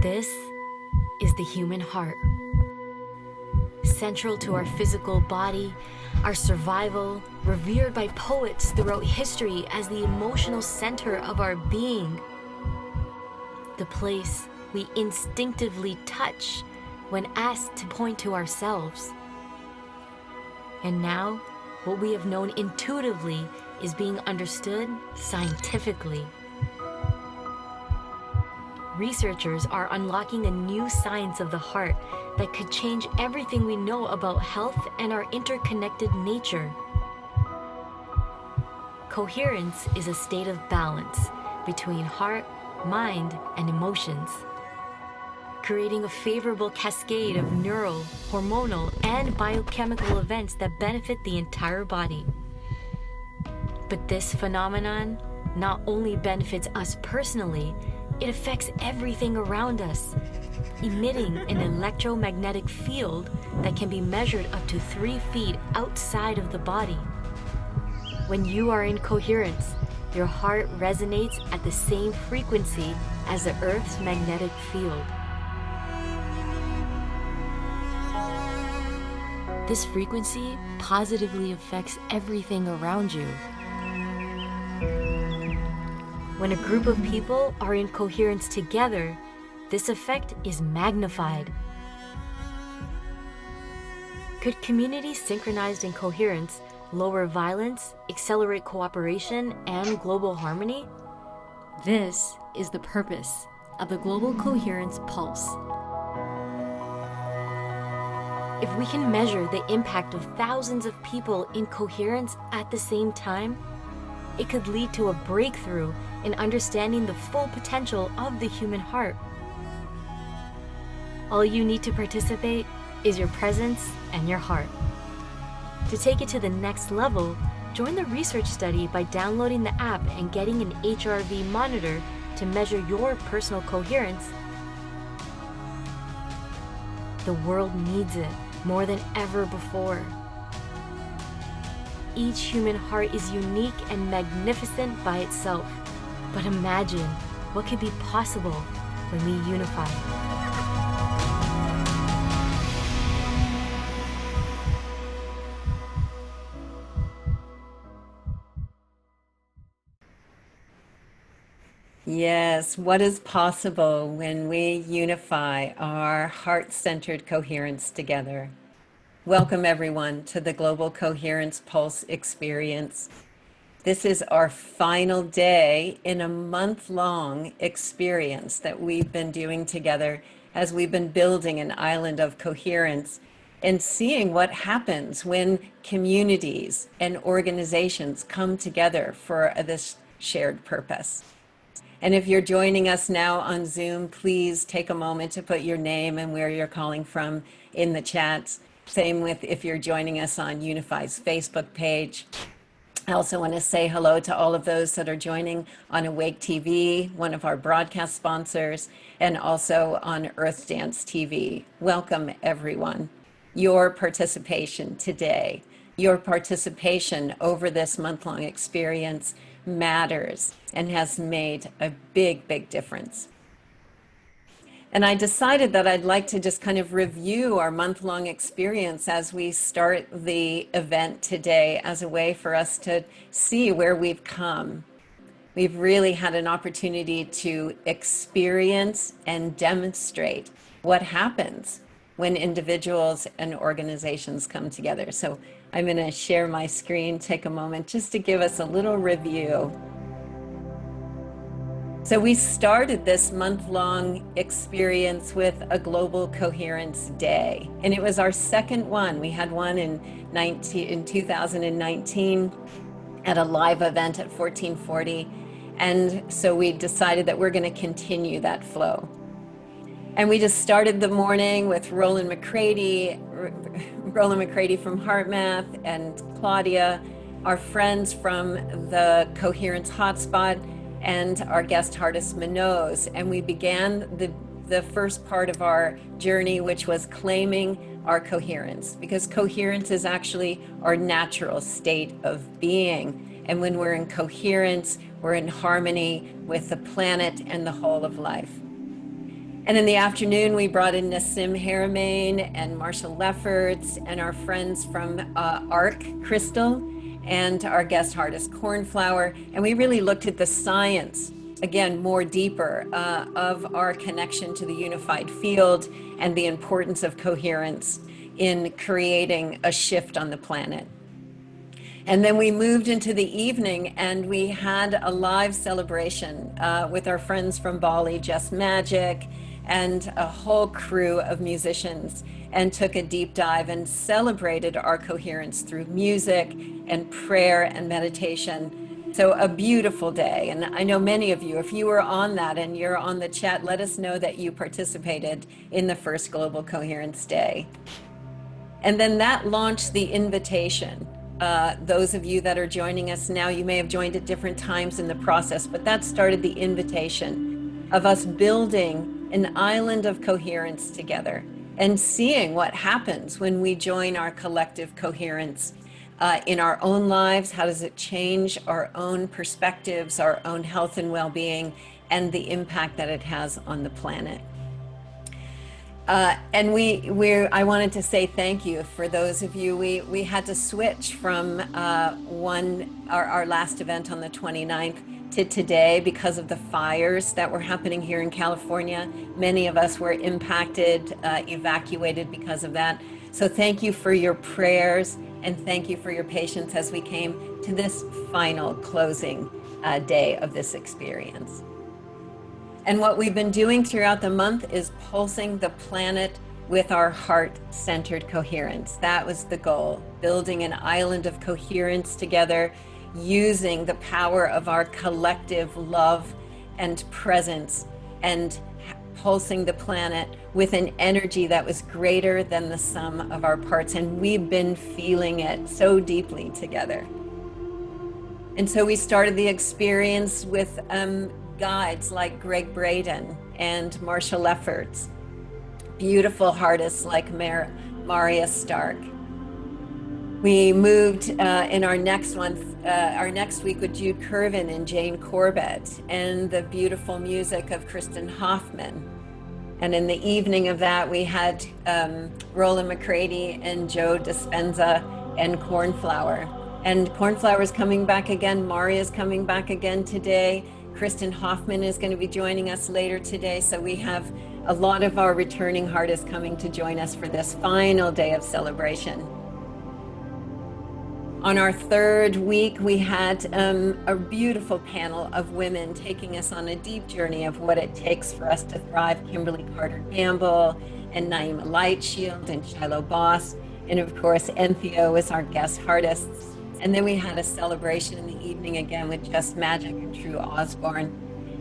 This is the human heart. Central to our physical body, our survival, revered by poets throughout history as the emotional center of our being. The place we instinctively touch when asked to point to ourselves. And now, what we have known intuitively is being understood scientifically. Researchers are unlocking a new science of the heart that could change everything we know about health and our interconnected nature. Coherence is a state of balance between heart, mind, and emotions, creating a favorable cascade of neural, hormonal, and biochemical events that benefit the entire body. But this phenomenon not only benefits us personally, it affects everything around us, emitting an electromagnetic field that can be measured up to 3 feet outside of the body. When you are in coherence, your heart resonates at the same frequency as the Earth's magnetic field. This frequency positively affects everything around you. When a group of people are in coherence together, this effect is magnified. Could communities synchronized in coherence lower violence, accelerate cooperation, and global harmony? This is the purpose of the Global Coherence Pulse. If we can measure the impact of thousands of people in coherence at the same time, it could lead to a breakthrough in understanding the full potential of the human heart. All you need to participate is your presence and your heart. To take it to the next level, join the research study by downloading the app and getting an HRV monitor to measure your personal coherence. The world needs it more than ever before. Each human heart is unique and magnificent by itself. But imagine what could be possible when we unify. Yes, what is possible when we unify our heart-centered coherence together? Welcome everyone to the Global Coherence Pulse Experience. This is our final day in a month-long experience that we've been doing together as we've been building an island of coherence and seeing what happens when communities and organizations come together for this shared purpose. And if you're joining us now on Zoom, please take a moment to put your name and where you're calling from in the chats. Same with if you're joining us on Unify's Facebook page. I also want to say hello to all of those that are joining on Awake TV, one of our broadcast sponsors, and also on Earth Dance TV. Welcome, everyone. Your participation today, your participation over this month-long experience matters and has made a big, big difference. And I decided that I'd like to just kind of review our month-long experience as we start the event today as a way for us to see where we've come. We've really had an opportunity to experience and demonstrate what happens when individuals and organizations come together. So I'm going to share my screen, take a moment just to give us a little review. So we started this month-long experience with a Global Coherence Day, and it was our second one. We had one in 2019 at a live event at 1440, and so we decided that we're going to continue that flow. And we just started the morning with Roland McCready from HeartMath, and Claudia, our friends from the Coherence Hotspot, and our guest Heartist Elijah. And we began the first part of our journey, which was claiming our coherence, because coherence is actually our natural state of being. And when we're in coherence, we're in harmony with the planet and the whole of life. And in the afternoon, we brought in Nassim Haramain and Marshall Lefferts and our friends from ARC Crystal and our guest Heartist Cornflower. And we really looked at the science, again, more deeper, of our connection to the unified field and the importance of coherence in creating a shift on the planet. And then we moved into the evening and we had a live celebration with our friends from Bali, Just Magic, and a whole crew of musicians, and took a deep dive and celebrated our coherence through music and prayer and meditation. So a beautiful day. And I know many of you, if you were on that and you're on the chat, let us know that you participated in the first Global Coherence Day. And then that launched the invitation. Those of you that are joining us now, you may have joined at different times in the process, but that started the invitation of us building an island of coherence together and seeing what happens when we join our collective coherence in our own lives. How does it change our own perspectives, our own health and well-being, and the impact that it has on the planet? And I wanted to say thank you for those of you. We had to switch from our last event on the 29th to today because of the fires that were happening here in California. Many of us were impacted, evacuated because of that. So thank you for your prayers and thank you for your patience as we came to this final closing day of this experience. And what we've been doing throughout the month is pulsing the planet with our heart-centered coherence. That was the goal, building an island of coherence together, using the power of our collective love and presence, and pulsing the planet with an energy that was greater than the sum of our parts. And we've been feeling it so deeply together. And so we started the experience with guides like Greg Braden and Marshall Lefferts, beautiful Heartists like Maria Stark. We moved in our next week with Jude Curvin and Jane Corbett, and the beautiful music of Kristen Hoffman. And in the evening of that, we had Roland McCready and Joe Dispenza and Cornflower. And Cornflower is coming back again. Maria is coming back again today. Kristen Hoffman is going to be joining us later today. So we have a lot of our returning Heartists coming to join us for this final day of celebration. On our third week, we had a beautiful panel of women taking us on a deep journey of what it takes for us to thrive. Kimberly Carter Gamble and Naima Lightshield and Shiloh Boss. And of course, Entheo was our guest Heartists. And then we had a celebration in the evening again with Just Magic and True Osborne,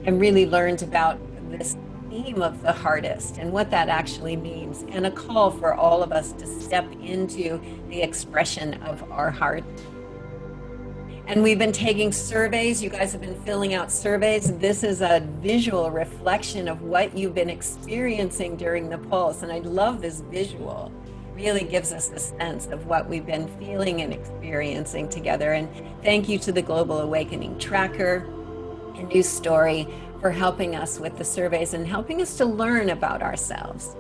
and really learned about this theme of the Heartist and what that actually means, and a call for all of us to step into the expression of our heart. And we've been taking surveys. You guys have been filling out surveys. This is a visual reflection of what you've been experiencing during the pulse. And I love this visual. Really gives us a sense of what we've been feeling and experiencing together. And thank you to the Global Awakening Tracker and New Story for helping us with the surveys and helping us to learn about ourselves.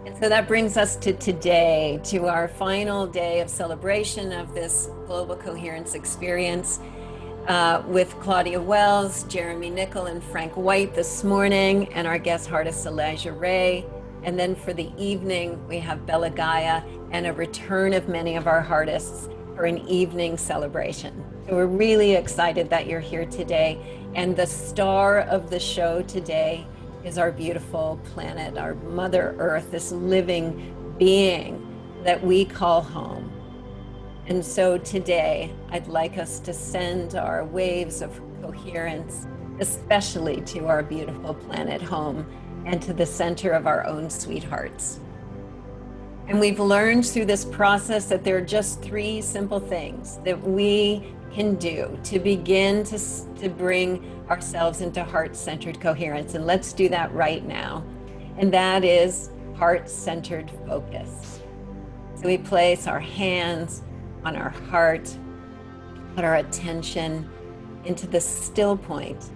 And so that brings us to today, to our final day of celebration of this Global Coherence Experience with Claudia Wells, Jeremy Nickel, and Frank White this morning, and our guest Heartist Elijah Ray. And then for the evening, we have Bella Gaia and a return of many of our Heartists for an evening celebration. So we're really excited that you're here today. And the star of the show today is our beautiful planet, our Mother Earth, this living being that we call home. And so today, I'd like us to send our waves of coherence, especially to our beautiful planet home, and to the center of our own sweethearts. And we've learned through this process that there are just three simple things that we can do to begin to bring ourselves into heart-centered coherence. And let's do that right now. And that is heart-centered focus. So we place our hands on our heart, put our attention into the still point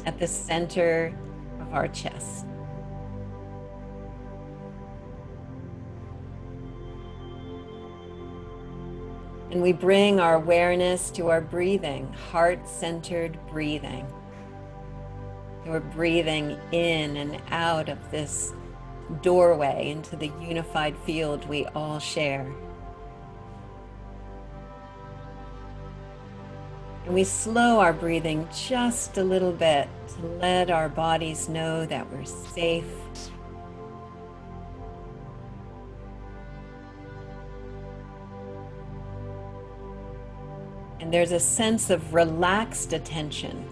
at the center of our chest. And we bring our awareness to our breathing, heart-centered breathing. We're breathing in and out of this doorway into the unified field we all share. And we slow our breathing just a little bit to let our bodies know that we're safe. And there's a sense of relaxed attention.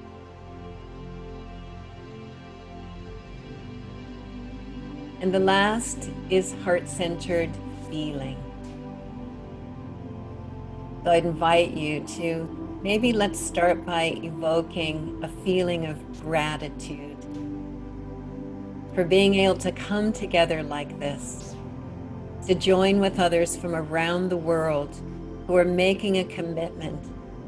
And the last is heart-centered feeling. So I'd invite you to let's start by evoking a feeling of gratitude for being able to come together like this, to join with others from around the world who are making a commitment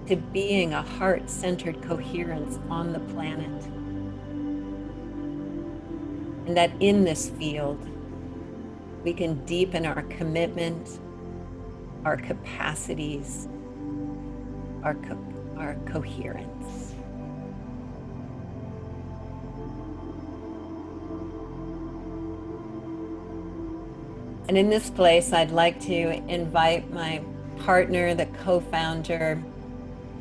to being a heart-centered coherence on the planet. And that in this field, we can deepen our commitment, our capacities, our coherence. And in this place, I'd like to invite my partner, the co-founder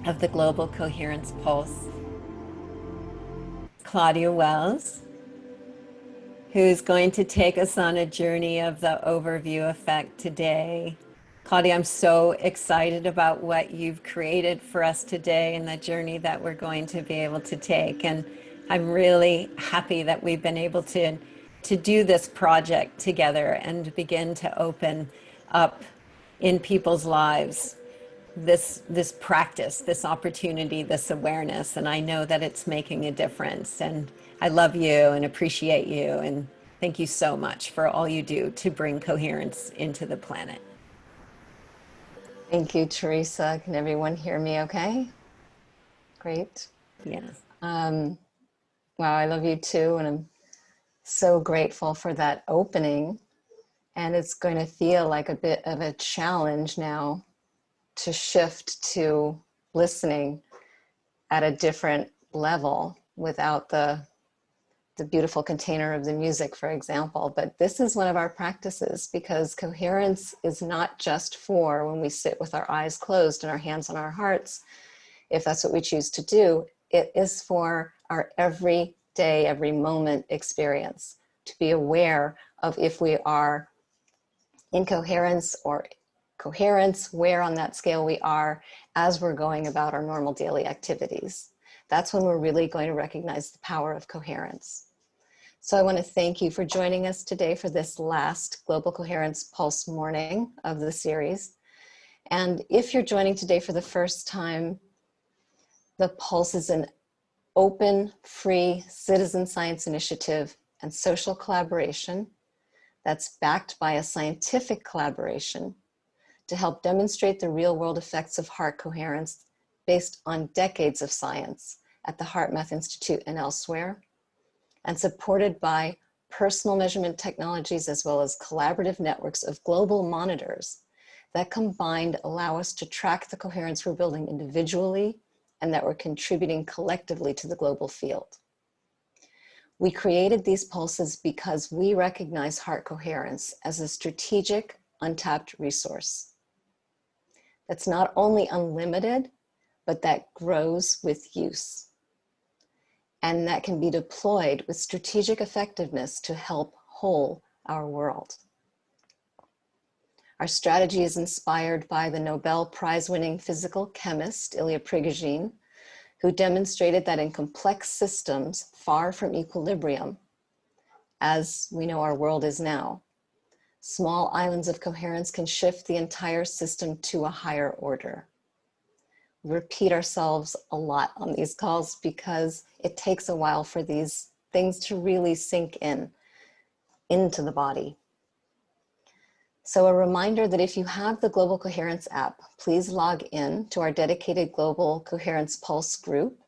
of the Global Coherence Pulse, Claudia Wells, who's going to take us on a journey of the overview effect today. Claudia, I'm so excited about what you've created for us today and the journey that we're going to be able to take. And I'm really happy that we've been able to do this project together and begin to open up in people's lives this practice, this opportunity, this awareness. And I know that it's making a difference. And I love you and appreciate you. And thank you so much for all you do to bring coherence into the planet. Thank you, Teresa. Can everyone hear me okay? Great. Yes. Wow, I love you too. And I'm so grateful for that opening. And it's going to feel like a bit of a challenge now to shift to listening at a different level without the beautiful container of the music, for example. But this is one of our practices, because coherence is not just for when we sit with our eyes closed and our hands on our hearts, if that's what we choose to do. It is for our every day, every moment experience, to be aware of if we are incoherence or coherence, where on that scale we are as we're going about our normal daily activities. That's when we're really going to recognize the power of coherence. So I want to thank you for joining us today for this last Global Coherence Pulse morning of the series. And if you're joining today for the first time, the Pulse is an open, free citizen science initiative and social collaboration that's backed by a scientific collaboration to help demonstrate the real-world effects of heart coherence based on decades of science at the HeartMath Institute and elsewhere, and supported by personal measurement technologies as well as collaborative networks of global monitors that combined allow us to track the coherence we're building individually and that we're contributing collectively to the global field. We created these pulses because we recognize heart coherence as a strategic, untapped resource that's not only unlimited, but that grows with use, and that can be deployed with strategic effectiveness to help whole our world. Our strategy is inspired by the Nobel Prize-winning physical chemist, Ilya Prigogine, who demonstrated that in complex systems far from equilibrium, as we know our world is now, small islands of coherence can shift the entire system to a higher order. We repeat ourselves a lot on these calls because it takes a while for these things to really sink into the body. So a reminder that if you have the Global Coherence app, please log in to our dedicated Global Coherence Pulse group.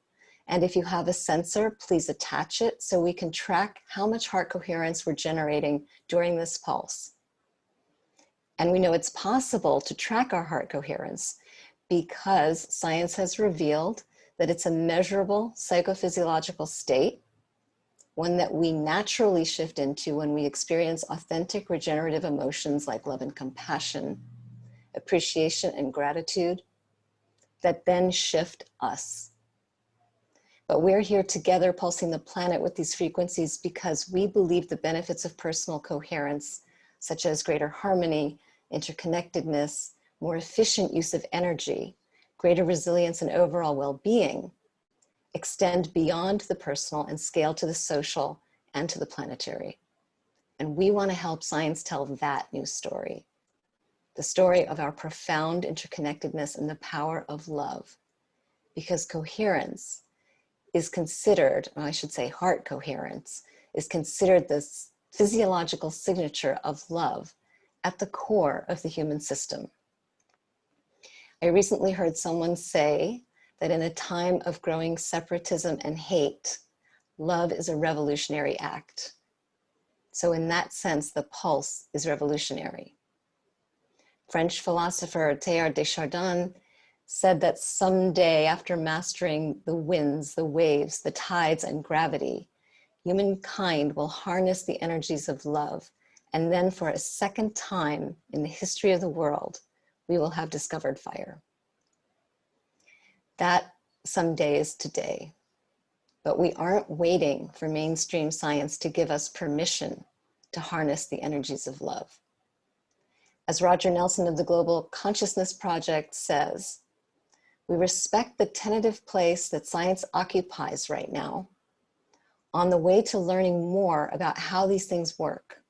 And if you have a sensor, please attach it so we can track how much heart coherence we're generating during this pulse. And we know it's possible to track our heart coherence because science has revealed that it's a measurable psychophysiological state, one that we naturally shift into when we experience authentic regenerative emotions like love and compassion, appreciation and gratitude, that then shift us. But we're here together pulsing the planet with these frequencies because we believe the benefits of personal coherence, such as greater harmony, interconnectedness, more efficient use of energy, greater resilience and overall well-being, extend beyond the personal and scale to the social and to the planetary. And we want to help science tell that new story, the story of our profound interconnectedness and the power of love, because coherence is considered, or I should say heart coherence, is considered the physiological signature of love at the core of the human system. I recently heard someone say that in a time of growing separatism and hate, love is a revolutionary act. So in that sense, the pulse is revolutionary. French philosopher Teilhard de Chardin said that someday, after mastering the winds, the waves, the tides, and gravity, humankind will harness the energies of love. And then for a second time in the history of the world, we will have discovered fire. That someday is today. But we aren't waiting for mainstream science to give us permission to harness the energies of love. As Roger Nelson of the Global Consciousness Project says, we respect the tentative place that science occupies right now on the way to learning more about how these things work.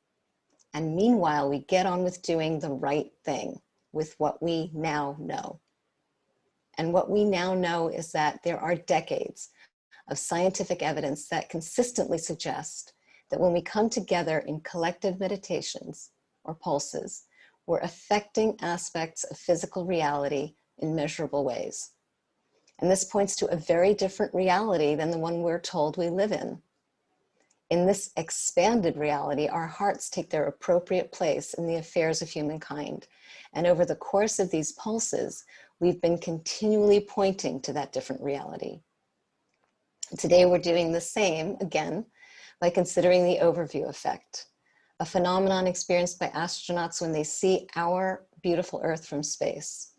And meanwhile, we get on with doing the right thing with what we now know. And what we now know is that there are decades of scientific evidence that consistently suggest that when we come together in collective meditations or pulses, we're affecting aspects of physical reality in measurable ways. And this points to a very different reality than the one we're told we live in. In this expanded reality, our hearts take their appropriate place in the affairs of humankind. And over the course of these pulses, we've been continually pointing to that different reality. Today, we're doing the same again by considering the overview effect, a phenomenon experienced by astronauts when they see our beautiful Earth from space.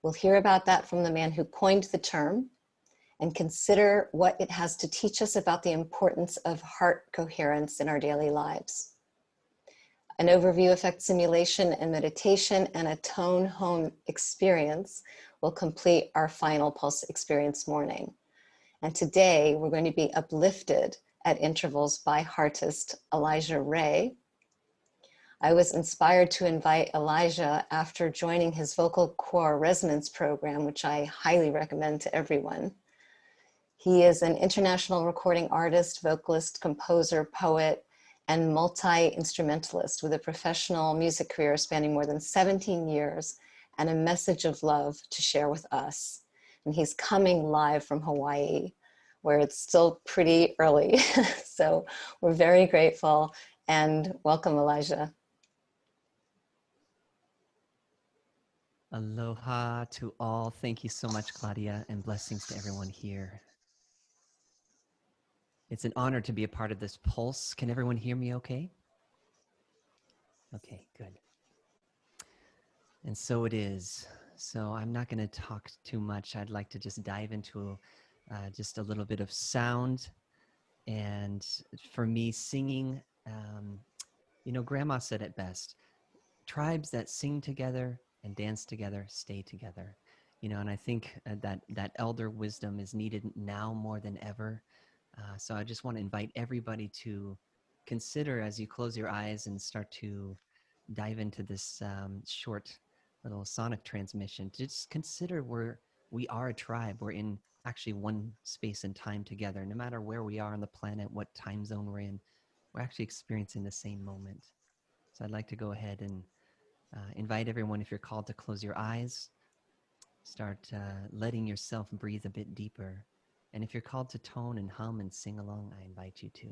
We'll hear about that from the man who coined the term and consider what it has to teach us about the importance of heart coherence in our daily lives. An overview effect simulation and meditation and a tone home experience will complete our final pulse experience morning. And today we're going to be uplifted at intervals by Heartist Elijah Ray. I was inspired to invite Elijah after joining his vocal core resonance program, which I highly recommend to everyone. He is an international recording artist, vocalist, composer, poet, and multi-instrumentalist with a professional music career spanning more than 17 years and a message of love to share with us. And he's coming live from Hawaii, where it's still pretty early. So we're very grateful and welcome, Elijah. Aloha to all. Thank you so much, Claudia, and blessings to everyone here. It's an honor to be a part of this pulse. Can everyone hear me okay? Okay, good. And so it is. So I'm not going to talk too much. I'd like to just dive into just a little bit of sound. And for me, singing, you know, Grandma said it best. Tribes that sing together and dance together stay together. You know, and I think that elder wisdom is needed now more than ever. So I just want to invite everybody to consider, as you close your eyes and start to dive into this short little sonic transmission, just consider we are a tribe. We're in actually one space and time together. No matter where we are on the planet, what time zone we're in, we're actually experiencing the same moment. So I'd like to go ahead and invite everyone, if you're called, to close your eyes. Start letting yourself breathe a bit deeper. And if you're called to tone and hum and sing along, I invite you to.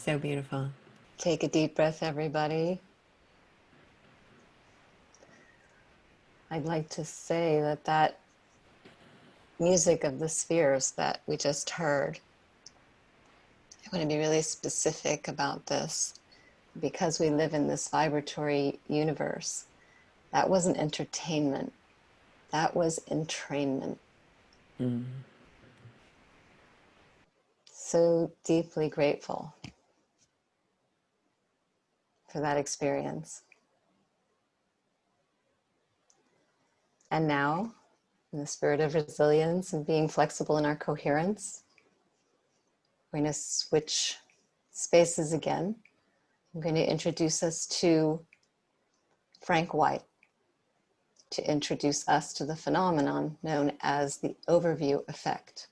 So beautiful. Take a deep breath, everybody. I'd like to say that that music of the spheres that we just heard I want to be really specific about this because we live in this vibratory universe. That wasn't entertainment. That was entrainment. Mm. So deeply grateful for that experience. And now, in the spirit of resilience and being flexible in our coherence, we're going to switch spaces again. I'm going to introduce us to Frank White, to introduce us to the phenomenon known as the overview effect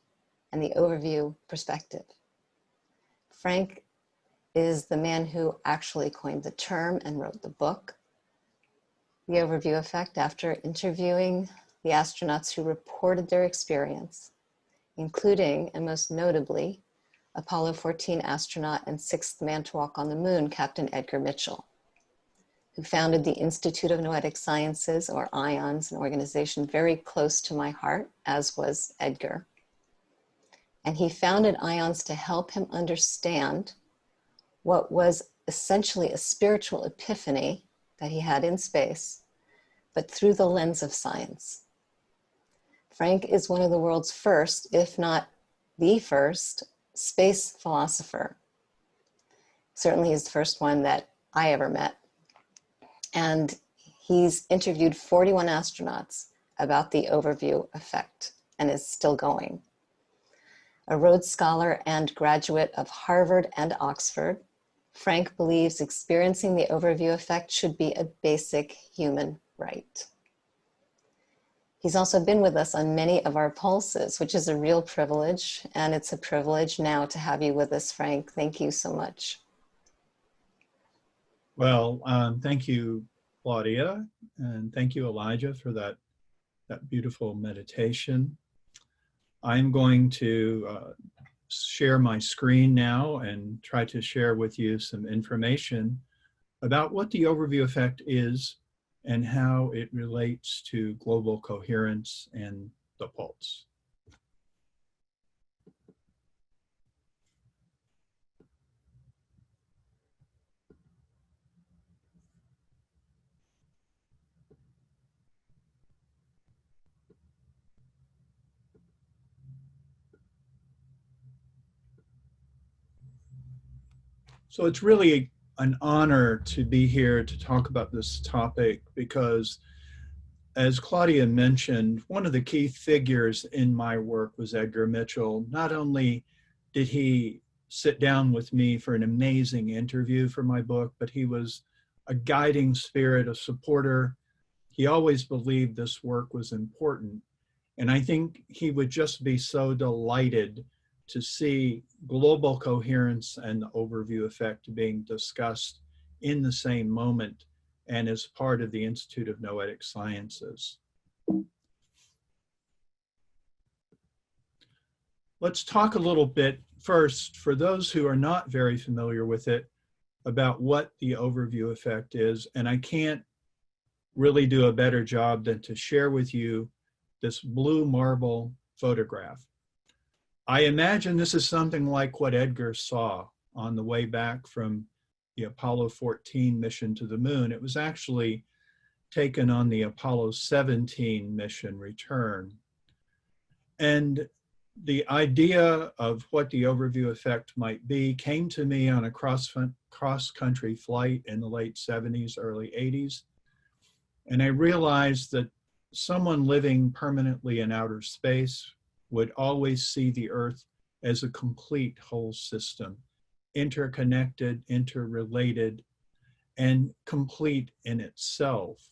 and the overview perspective. Frank is the man who actually coined the term and wrote the book, The Overview Effect, after interviewing the astronauts who reported their experience, including, and most notably, Apollo 14 astronaut and sixth man to walk on the moon, Captain Edgar Mitchell, who founded the Institute of Noetic Sciences, or IONS, an organization very close to my heart, as was Edgar. And he founded IONS to help him understand what was essentially a spiritual epiphany that he had in space, but through the lens of science. Frank is one of the world's first, if not the first, space philosopher. Certainly he's the first one that I ever met. And he's interviewed 41 astronauts about the overview effect and is still going. A Rhodes Scholar and graduate of Harvard and Oxford, Frank believes experiencing the overview effect should be a basic human right. He's also been with us on many of our pulses, which is a real privilege, and it's a privilege now to have you with us, Frank. Thank you so much. Well, thank you, Claudia, and thank you, Elijah, for that beautiful meditation. I'm going to share my screen now and try to share with you some information about what the overview effect is and how it relates to global coherence and the pulse. So it's really an honor to be here to talk about this topic because, as Claudia mentioned, one of the key figures in my work was Edgar Mitchell. Not only did he sit down with me for an amazing interview for my book, but he was a guiding spirit, a supporter. He always believed this work was important. And I think he would just be so delighted to see global coherence and the overview effect being discussed in the same moment and as part of the Institute of Noetic Sciences. Let's talk a little bit first, for those who are not very familiar with it, about what the overview effect is. And I can't really do a better job than to share with you this blue marble photograph. I imagine this is something like what Edgar saw on the way back from the Apollo 14 mission to the moon. It was actually taken on the Apollo 17 mission return. And the idea of what the overview effect might be came to me on a cross-country flight in the late 70s, early 80s. And I realized that someone living permanently in outer space would always see the Earth as a complete whole system, interconnected, interrelated, and complete in itself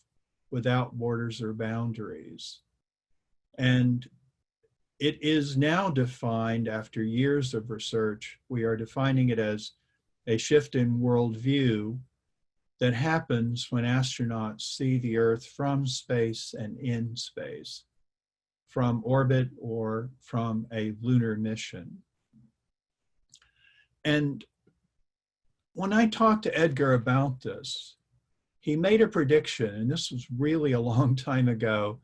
without borders or boundaries. And it is now defined, after years of research, we are defining it as a shift in worldview that happens when astronauts see the Earth from space and in space, from orbit or from a lunar mission. And when I talked to Edgar about this, he made a prediction, and this was really a long time ago.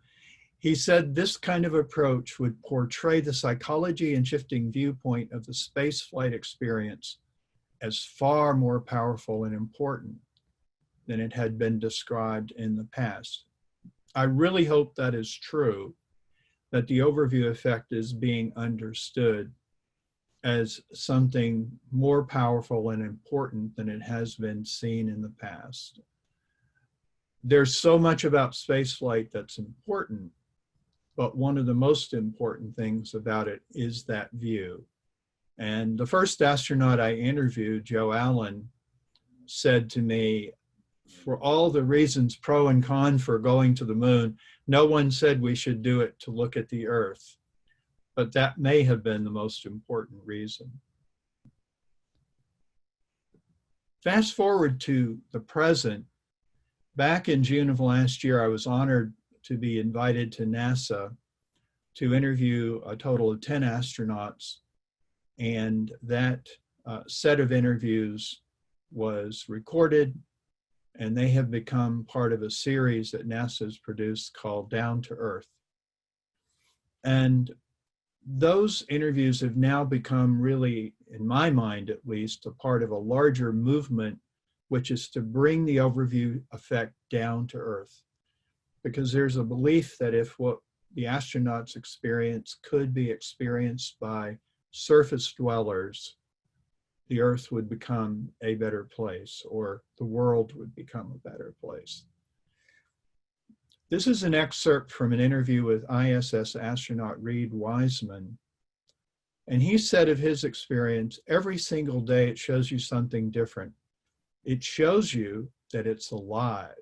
He said this kind of approach would portray the psychology and shifting viewpoint of the spaceflight experience as far more powerful and important than it had been described in the past. I really hope that is true, that the overview effect is being understood as something more powerful and important than it has been seen in the past. There's so much about spaceflight that's important, but one of the most important things about it is that view. And the first astronaut I interviewed, Joe Allen, said to me, for all the reasons pro and con for going to the moon, no one said we should do it to look at the Earth. But that may have been the most important reason. Fast forward to the present. Back in June of last year, I was honored to be invited to NASA to interview a total of 10 astronauts. And that set of interviews was recorded, and they have become part of a series that NASA has produced called Down to Earth. And those interviews have now become really, in my mind at least, a part of a larger movement, which is to bring the overview effect down to Earth. Because there's a belief that if what the astronauts experience could be experienced by surface dwellers, the Earth would become a better place, or the world would become a better place. This is an excerpt from an interview with ISS astronaut Reed Wiseman. And he said of his experience, every single day it shows you something different. It shows you that it's alive.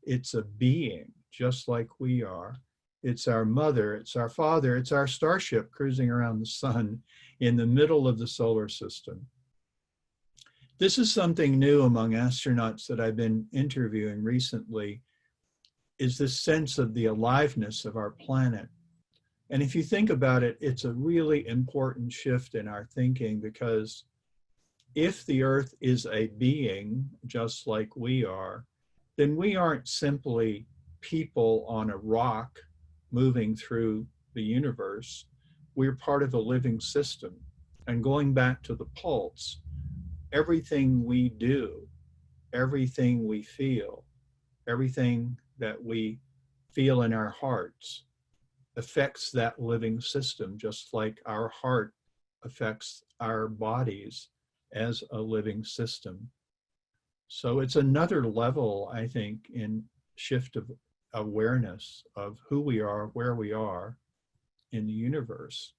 It's a being, just like we are. It's our mother, it's our father, it's our starship cruising around the sun in the middle of the solar system. This is something new among astronauts that I've been interviewing recently, is this sense of the aliveness of our planet. And if you think about it, it's a really important shift in our thinking, because if the Earth is a being just like we are, then we aren't simply people on a rock moving through the universe. We're part of a living system. And going back to the pulse, everything we do, everything we feel, everything that we feel in our hearts affects that living system, just like our heart affects our bodies as a living system. So it's another level, I think, in shift of awareness of who we are, where we are in the universe.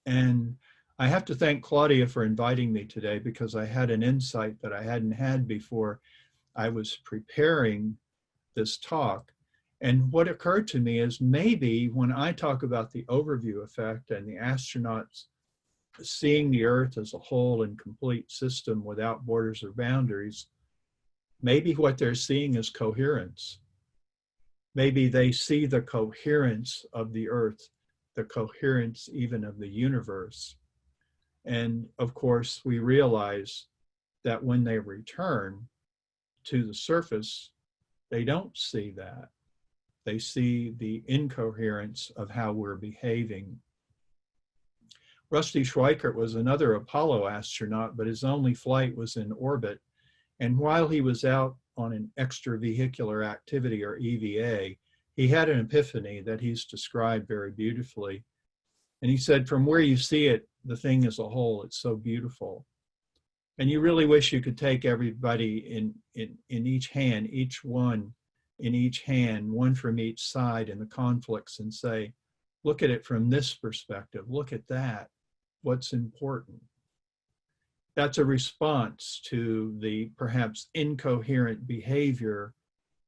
And I have to thank Claudia for inviting me today, because I had an insight that I hadn't had before I was preparing this talk. And what occurred to me is, maybe when I talk about the overview effect and the astronauts seeing the Earth as a whole and complete system without borders or boundaries, maybe what they're seeing is coherence. Maybe they see the coherence of the Earth, the coherence even of the universe. And of course, we realize that when they return to the surface, they don't see that. They see the incoherence of how we're behaving. Rusty Schweikert was another Apollo astronaut, but his only flight was in orbit. And while he was out on an extravehicular activity, or EVA, he had an epiphany that he's described very beautifully. And he said, from where you see it, the thing as a whole, it's so beautiful. And you really wish you could take everybody in each hand, each one in each hand, one from each side in the conflicts, and say, look at it from this perspective, look at that, what's important. That's a response to the perhaps incoherent behavior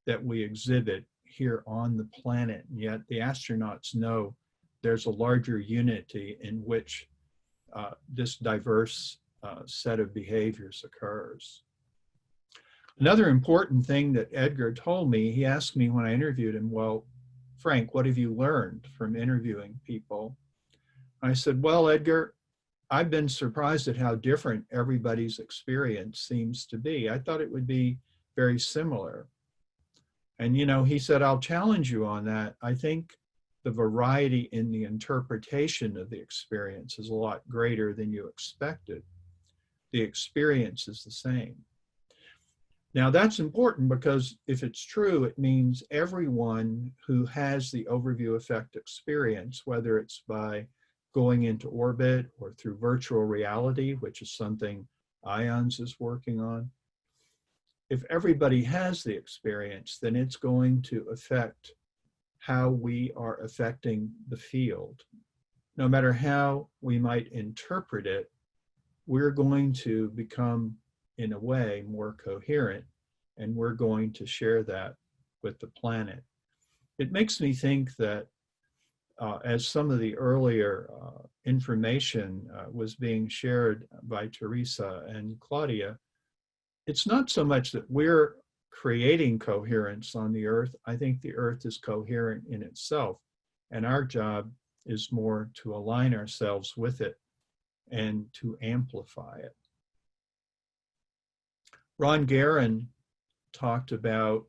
that we exhibit here on the planet. And yet the astronauts know there's a larger unity in which this diverse set of behaviors occurs. Another important thing that Edgar told me, he asked me when I interviewed him, well, Frank, what have you learned from interviewing people? I said, well, Edgar, I've been surprised at how different everybody's experience seems to be. I thought it would be very similar. And, you know, he said, I'll challenge you on that. I think the variety in the interpretation of the experience is a lot greater than you expected. The experience is the same. Now that's important because if it's true, it means everyone who has the overview effect experience, whether it's by going into orbit or through virtual reality, which is something IONS is working on, if everybody has the experience, then it's going to affect how we are affecting the field. No matter how we might interpret it, we're going to become, in a way, more coherent, and we're going to share that with the planet. It makes me think that as some of the earlier information was being shared by Teresa and Claudia, it's not so much that we're creating coherence on the earth. I think the earth is coherent in itself, and our job is more to align ourselves with it and to amplify it. Ron Guerin talked about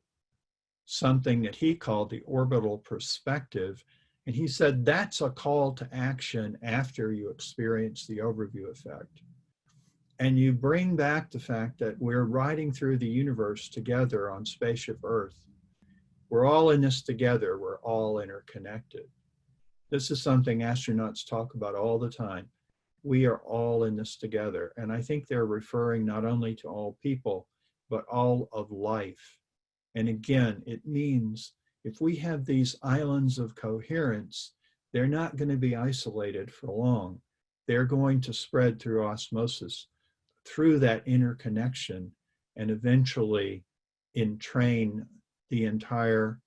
something that he called the orbital perspective, and he said that's a call to action after you experience the overview effect. And you bring back the fact that we're riding through the universe together on spaceship Earth. We're all in this together. We're all interconnected. This is something astronauts talk about all the time. We are all in this together. And I think they're referring not only to all people, but all of life. And again, it means if we have these islands of coherence, they're not going to be isolated for long. They're going to spread through osmosis, through that interconnection, and eventually entrain the entire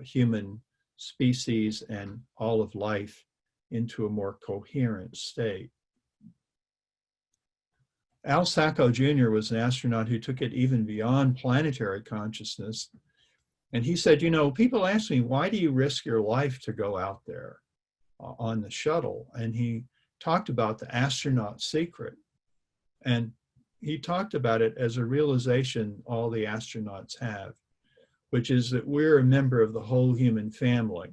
human species and all of life into a more coherent state. Al Sacco Jr. was an astronaut who took it even beyond planetary consciousness. And he said, you know, people ask me, why do you risk your life to go out there on the shuttle? And he talked about the astronaut secret. And he talked about it as a realization all the astronauts have, which is that we're a member of the whole human family.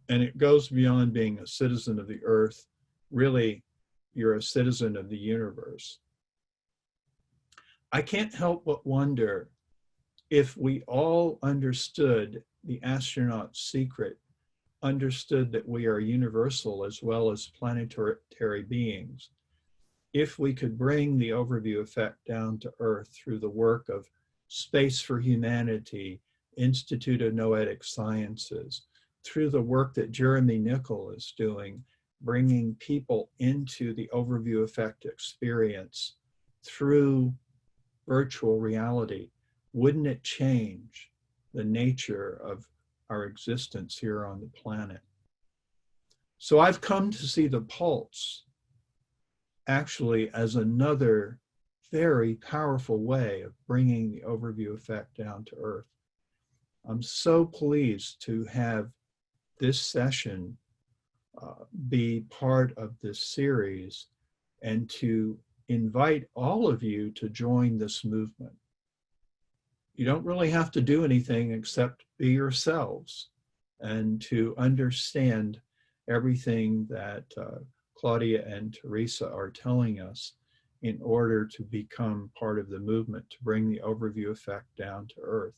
And it goes beyond being a citizen of the earth. Really, you're a citizen of the universe. I can't help but wonder if we all understood the astronaut's secret, understood that we are universal as well as planetary beings, if we could bring the overview effect down to earth through the work of Space for Humanity, Institute of Noetic Sciences, through the work that Jeremy Nicol is doing, bringing people into the overview effect experience through virtual reality, wouldn't it change the nature of our existence here on the planet? So I've come to see the pulse actually as another very powerful way of bringing the overview effect down to earth. I'm so pleased to have this session be part of this series and to invite all of you to join this movement. You don't really have to do anything except be yourselves and to understand everything that Claudia and Teresa are telling us in order to become part of the movement to bring the overview effect down to earth.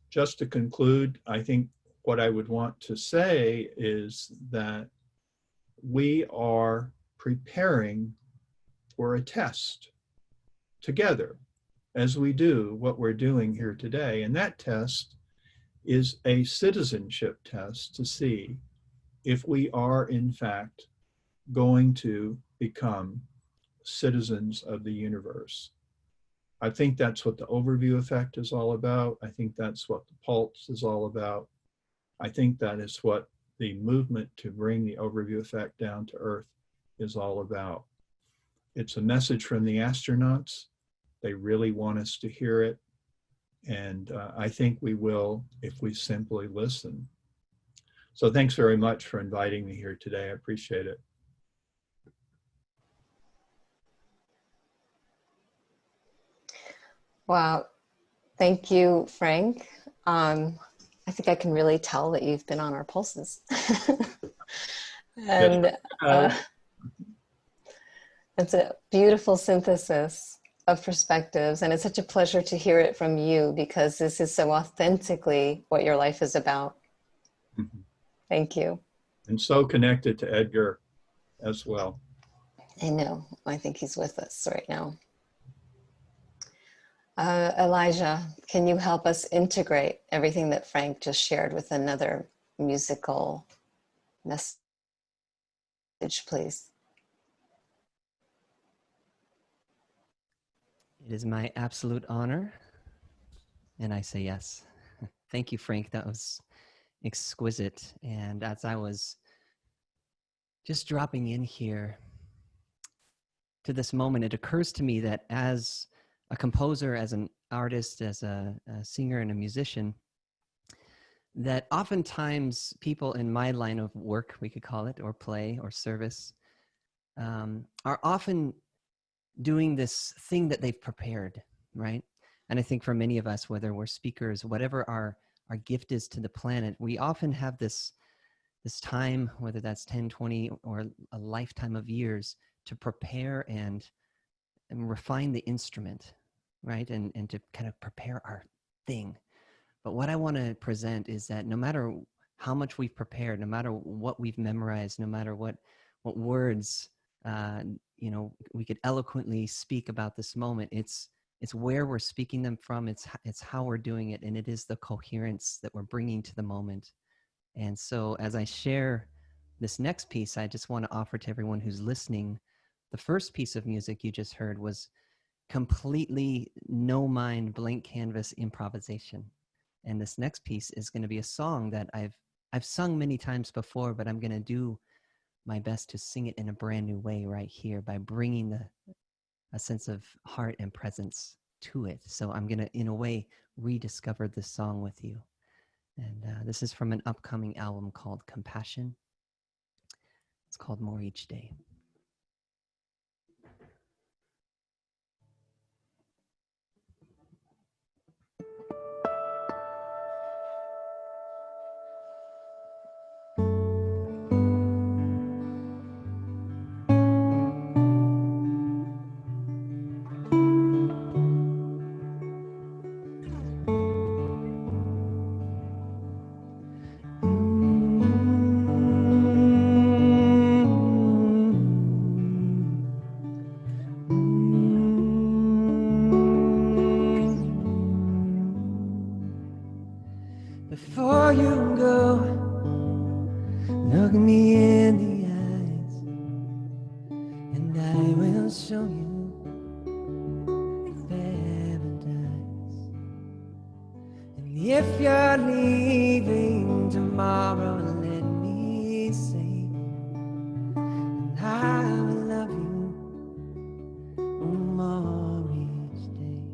Just to conclude, I think what I would want to say is that we are preparing for a test together as we do what we're doing here today. And that test is a citizenship test to see if we are in fact going to become citizens of the universe. I think that's what the overview effect is all about. I think that's what the pulse is all about. I think that is what the movement to bring the overview effect down to earth is all about. It's a message from the astronauts. They really want us to hear it. And I think we will if we simply listen. So thanks very much for inviting me here today. I appreciate it. Wow. Thank you, Frank. I think I can really tell that you've been on our pulses. And it's a beautiful synthesis of perspectives. And it's such a pleasure to hear it from you, because this is so authentically what your life is about. Thank you. And so connected to Edgar as well. I know. I think he's with us right now. Elijah, can you help us integrate everything that Frank just shared with another musical message, please? It is my absolute honor, and I say yes. Thank you, Frank. That was exquisite. And as I was just dropping in here to this moment, it occurs to me that as a composer, as an artist, as a singer and a musician, that oftentimes people in my line of work, we could call it, or play or service, are often doing this thing that they've prepared, right? And I think for many of us, whether we're speakers, whatever our gift is to the planet, we often have this time, whether that's 10, 20, or a lifetime of years, to prepare and refine the instrument, right? And to kind of prepare our thing. But what I want to present is that no matter how much we've prepared, no matter what we've memorized, no matter what words we could eloquently speak about this moment, it's where we're speaking them from, it's how we're doing it, and it is the coherence that we're bringing to the moment. And so as I share this next piece, I just want to offer to everyone who's listening, the first piece of music you just heard was completely no mind, blank canvas improvisation. And this next piece is going to be a song that I've sung many times before, but I'm going to do my best to sing it in a brand new way right here by bringing a sense of heart and presence to it. So I'm going to, in a way, rediscover this song with you. And this is from an upcoming album called Compassion. It's called More Each Day. Before you go, look me in the eyes, and I will show you paradise. And if you're leaving tomorrow, let me say, and I will love you more each day.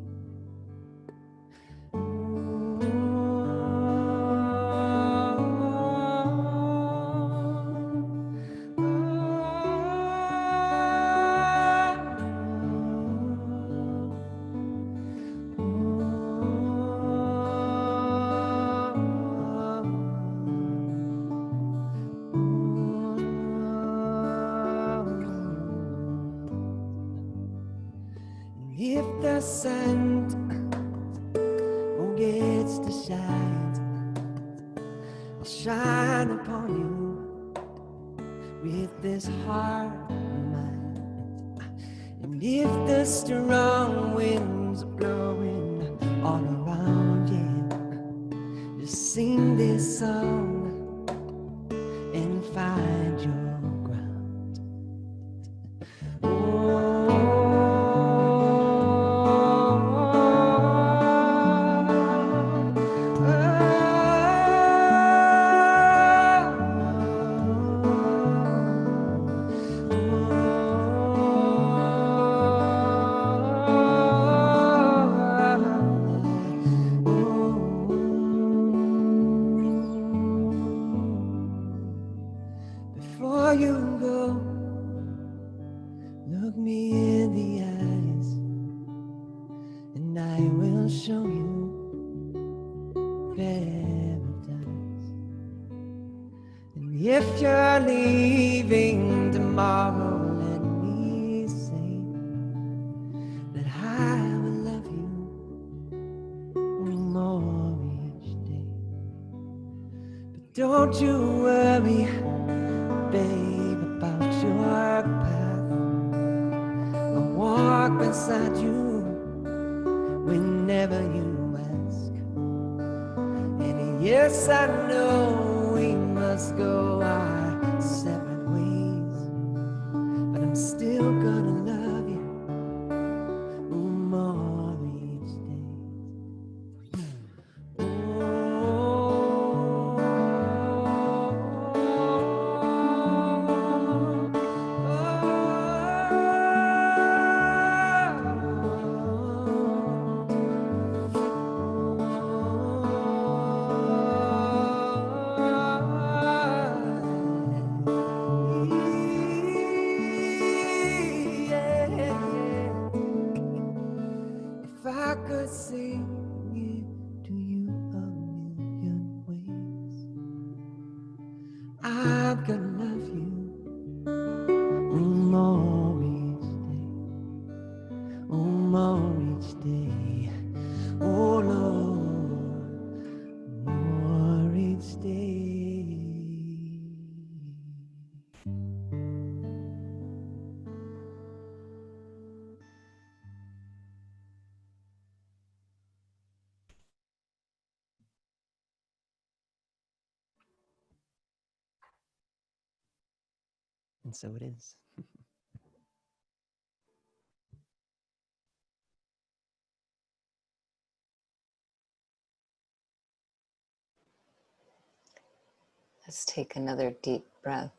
If the sun gets to shine, I'll shine upon you with this heart of mine. And if the strong winds are blowing all around you, just sing this song and find your ground. Before you go, look me in the eyes, and I will show you paradise. And if you're leaving tomorrow, let me say that I will love you more each day. But don't you worry, babe, about your path. I'll walk beside you whenever you ask. And yes, I know we must go our separate ways, but I'm still gonna love you more each day. If I could sing it to you a million ways, I'm gonna love you more each day, more each day, oh Lord, more each day. And so it is. Let's take another deep breath.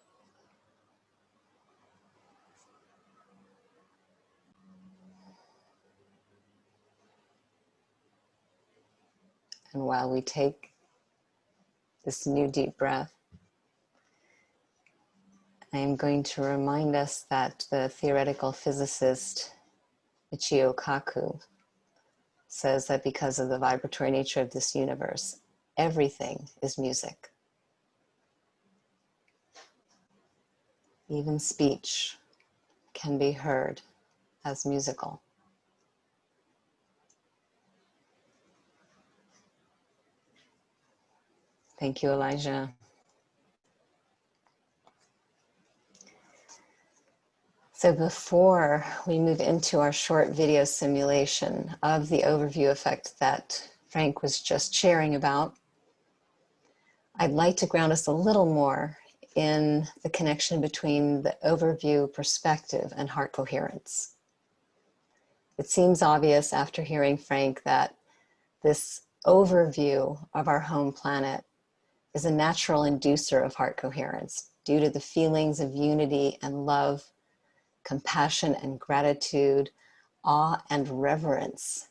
And while we take this new deep breath, I am going to remind us that the theoretical physicist Michio Kaku says that because of the vibratory nature of this universe, everything is music. Even speech can be heard as musical. Thank you, Elijah. So before we move into our short video simulation of the overview effect that Frank was just sharing about, I'd like to ground us a little more in the connection between the overview perspective and heart coherence. It seems obvious after hearing Frank that this overview of our home planet is a natural inducer of heart coherence due to the feelings of unity and love, compassion and gratitude, awe and reverence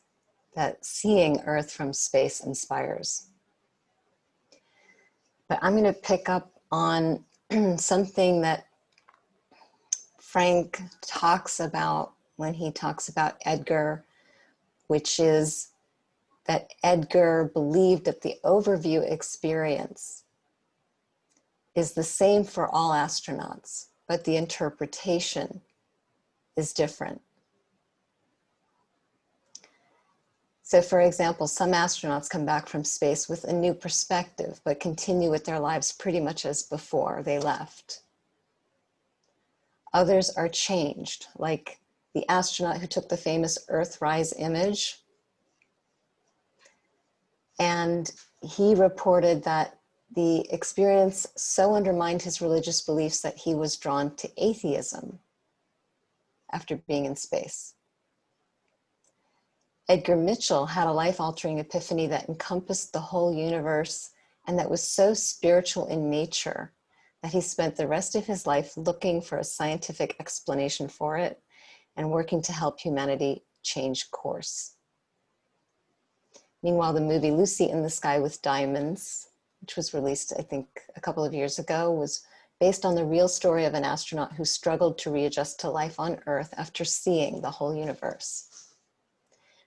that seeing Earth from space inspires. But I'm going to pick up on something that Frank talks about when he talks about Edgar, which is that Edgar believed that the overview experience is the same for all astronauts, but the interpretation is different. So for example, some astronauts come back from space with a new perspective, but continue with their lives pretty much as before they left. Others are changed, like the astronaut who took the famous Earthrise image. And he reported that the experience so undermined his religious beliefs that he was drawn to atheism after being in space. Edgar Mitchell had a life-altering epiphany that encompassed the whole universe and that was so spiritual in nature that he spent the rest of his life looking for a scientific explanation for it and working to help humanity change course. Meanwhile, the movie Lucy in the Sky with Diamonds, which was released, I think, a couple of years ago, was based on the real story of an astronaut who struggled to readjust to life on Earth after seeing the whole universe.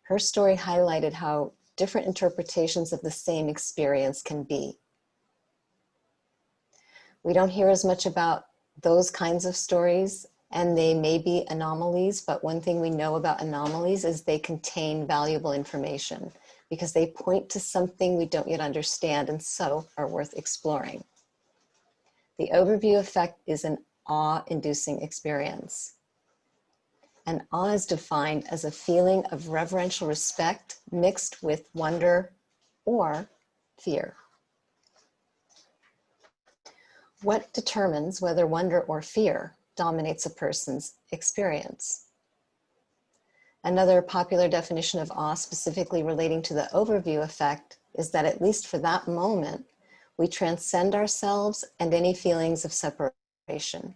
Her story highlighted how different interpretations of the same experience can be. We don't hear as much about those kinds of stories, and they may be anomalies, but one thing we know about anomalies is they contain valuable information because they point to something we don't yet understand and so are worth exploring. The overview effect is an awe-inducing experience. And awe is defined as a feeling of reverential respect mixed with wonder or fear. What determines whether wonder or fear dominates a person's experience? Another popular definition of awe, specifically relating to the overview effect, is that at least for that moment, we transcend ourselves and any feelings of separation.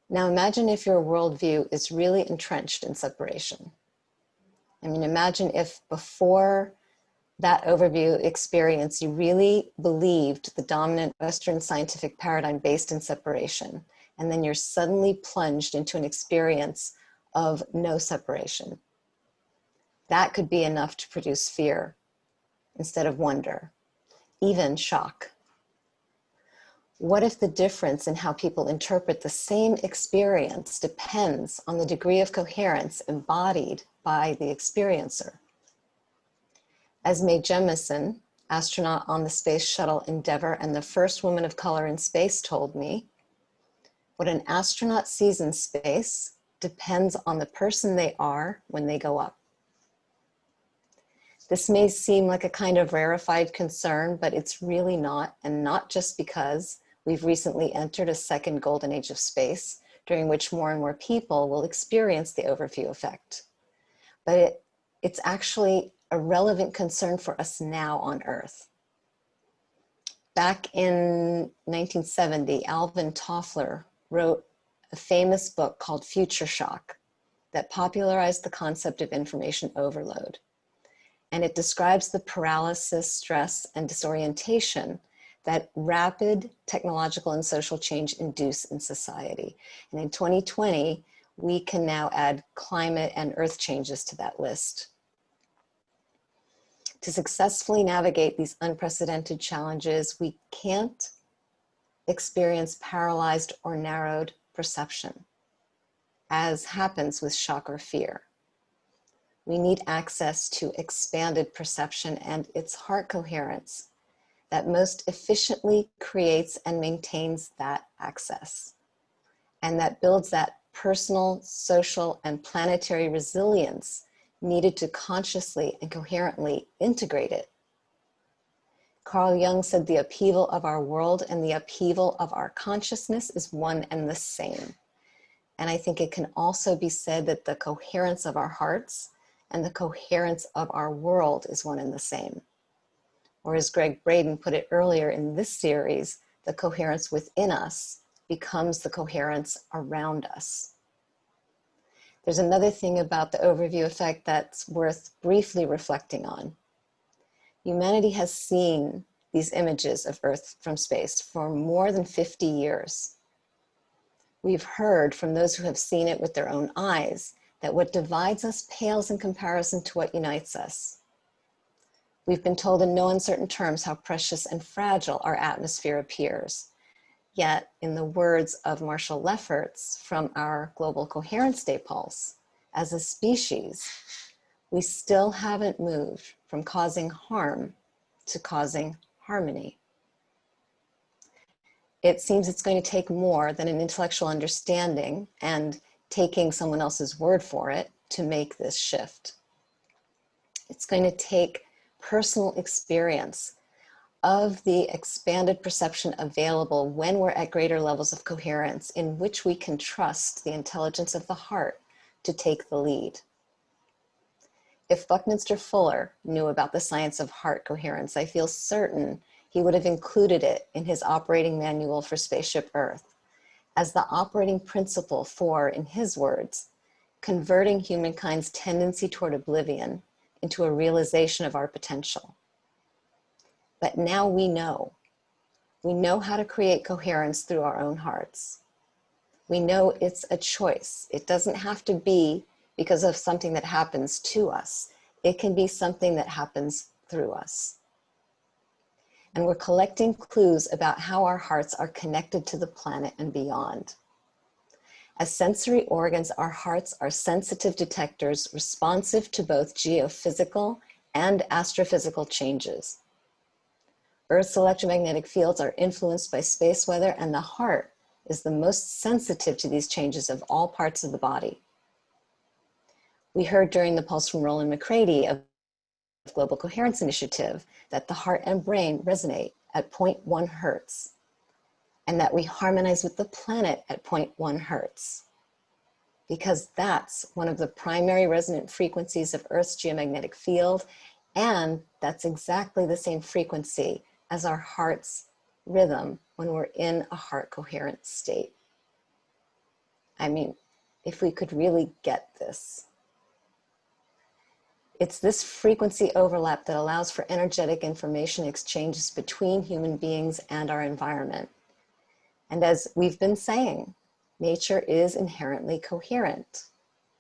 Now imagine if your worldview is really entrenched in separation. I mean, imagine if before that overview experience, you really believed the dominant Western scientific paradigm based in separation, and then you're suddenly plunged into an experience of no separation. That could be enough to produce fear instead of wonder, even shock. What if the difference in how people interpret the same experience depends on the degree of coherence embodied by the experiencer? As Mae Jemison, astronaut on the Space Shuttle Endeavour and the first woman of color in space, told me, what an astronaut sees in space depends on the person they are when they go up. This may seem like a kind of rarefied concern, but it's really not, and not just because we've recently entered a second golden age of space, during which more and more people will experience the overview effect. But it's actually a relevant concern for us now on Earth. Back in 1970, Alvin Toffler wrote a famous book called Future Shock that popularized the concept of information overload. And it describes the paralysis, stress, and disorientation that rapid technological and social change induce in society. And in 2020, we can now add climate and earth changes to that list. To successfully navigate these unprecedented challenges, we can't experience paralyzed or narrowed perception, as happens with shock or fear. We need access to expanded perception and its heart coherence that most efficiently creates and maintains that access, and that builds that personal, social, and planetary resilience needed to consciously and coherently integrate it. Carl Jung said the upheaval of our world and the upheaval of our consciousness is one and the same. And I think it can also be said that the coherence of our hearts and the coherence of our world is one and the same. Or as Greg Braden put it earlier in this series, the coherence within us becomes the coherence around us. There's another thing about the overview effect that's worth briefly reflecting on. Humanity has seen these images of Earth from space for more than 50 years. We've heard from those who have seen it with their own eyes that what divides us pales in comparison to what unites us. We've been told in no uncertain terms how precious and fragile our atmosphere appears. Yet, in the words of Marshall Lefferts from our Global Coherence Day Pulse, as a species, we still haven't moved from causing harm to causing harmony. It seems it's going to take more than an intellectual understanding and taking someone else's word for it to make this shift. It's going to take personal experience of the expanded perception available when we're at greater levels of coherence in which we can trust the intelligence of the heart to take the lead. If Buckminster Fuller knew about the science of heart coherence, I feel certain he would have included it in his operating manual for Spaceship Earth as the operating principle for, in his words, converting humankind's tendency toward oblivion into a realization of our potential. But now we know. We know how to create coherence through our own hearts. We know it's a choice. It doesn't have to be because of something that happens to us. It can be something that happens through us. And we're collecting clues about how our hearts are connected to the planet and beyond. As sensory organs, our hearts are sensitive detectors responsive to both geophysical and astrophysical changes. Earth's electromagnetic fields are influenced by space weather, and the heart is the most sensitive to these changes of all parts of the body. We heard during the pulse from Roland McCready of Global Coherence Initiative that the heart and brain resonate at 0.1 hertz, and that we harmonize with the planet at 0.1 hertz, because that's one of the primary resonant frequencies of Earth's geomagnetic field, and that's exactly the same frequency as our heart's rhythm when we're in a heart coherent state. I mean, if we could really get this. It's this frequency overlap that allows for energetic information exchanges between human beings and our environment. And as we've been saying, nature is inherently coherent.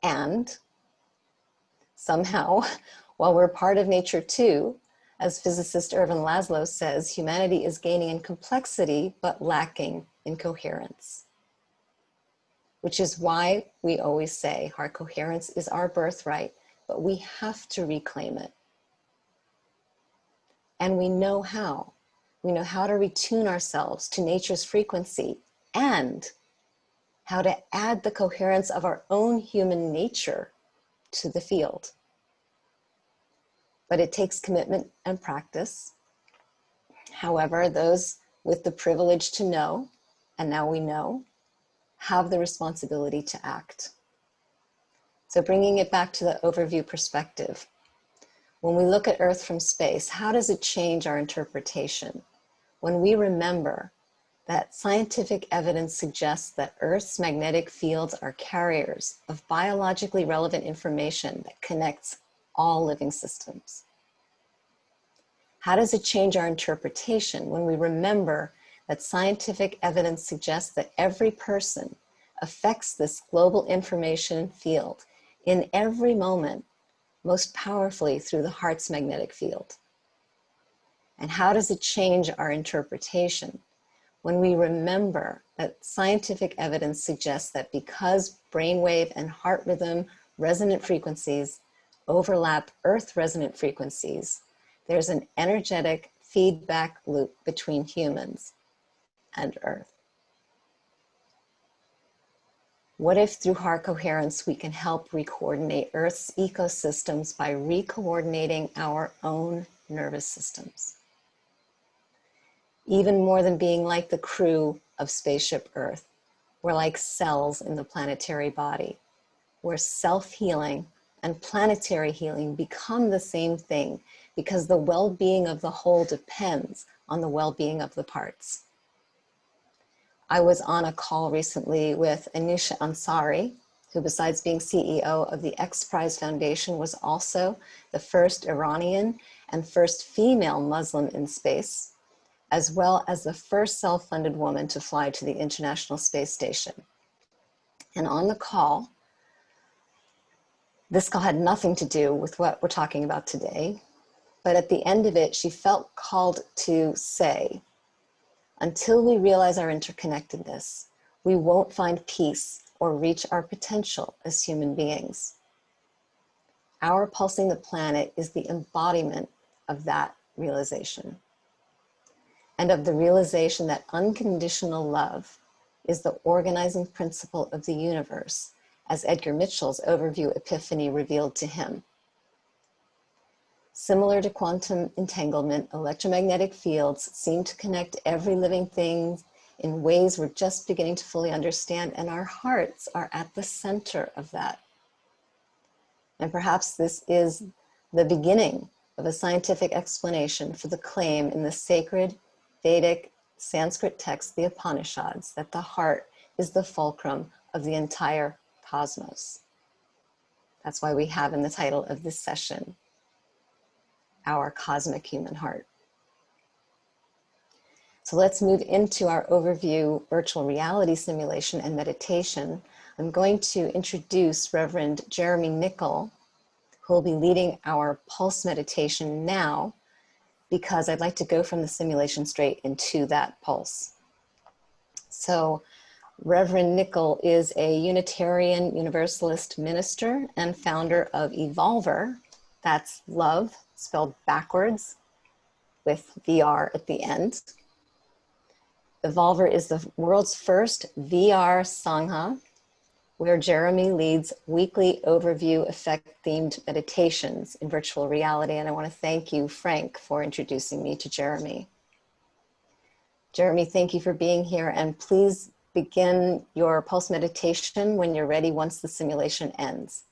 And somehow, while we're part of nature too, as physicist Ervin Laszlo says, humanity is gaining in complexity, but lacking in coherence. Which is why we always say heart coherence is our birthright, but we have to reclaim it. And we know how. We know how to retune ourselves to nature's frequency and how to add the coherence of our own human nature to the field. But it takes commitment and practice. However, those with the privilege to know, and now we know, have the responsibility to act. So bringing it back to the overview perspective, when we look at Earth from space, how does it change our interpretation? When we remember that scientific evidence suggests that Earth's magnetic fields are carriers of biologically relevant information that connects all living systems. How does it change our interpretation when we remember that scientific evidence suggests that every person affects this global information field in every moment, most powerfully through the heart's magnetic field? And how does it change our interpretation when we remember that scientific evidence suggests that because brainwave and heart rhythm resonant frequencies overlap Earth resonant frequencies, there's an energetic feedback loop between humans and Earth? What if through heart coherence we can help recoordinate Earth's ecosystems by recoordinating our own nervous systems? Even more than being like the crew of Spaceship Earth, we're like cells in the planetary body, where self-healing and planetary healing become the same thing because the well-being of the whole depends on the well-being of the parts. I was on a call recently with Anusha Ansari, who besides being CEO of the X Prize Foundation was also the first Iranian and first female Muslim in space, as well as the first self-funded woman to fly to the International Space Station. And on the call, this call had nothing to do with what we're talking about today, but at the end of it, she felt called to say, until we realize our interconnectedness, we won't find peace or reach our potential as human beings. Our pulsing the planet is the embodiment of that realization, and of the realization that unconditional love is the organizing principle of the universe, as Edgar Mitchell's overview epiphany revealed to him. Similar to quantum entanglement, electromagnetic fields seem to connect every living thing in ways we're just beginning to fully understand, and our hearts are at the center of that. And perhaps this is the beginning of a scientific explanation for the claim in the sacred Vedic Sanskrit text, the Upanishads, that the heart is the fulcrum of the entire cosmos. That's why we have in the title of this session, Our Cosmic Human Heart. So let's move into our overview virtual reality simulation and meditation. I'm going to introduce Reverend Jeremy Nickel, who will be leading our pulse meditation now, because I'd like to go from the simulation straight into that pulse. So Reverend Nickel is a Unitarian Universalist minister and founder of Evolver. That's love, spelled backwards with VR at the end. Evolver is the world's first VR Sangha, where Jeremy leads weekly overview effect-themed meditations in virtual reality. And I want to thank you, Frank, for introducing me to Jeremy. Jeremy, thank you for being here, and please begin your pulse meditation when you're ready once the simulation ends.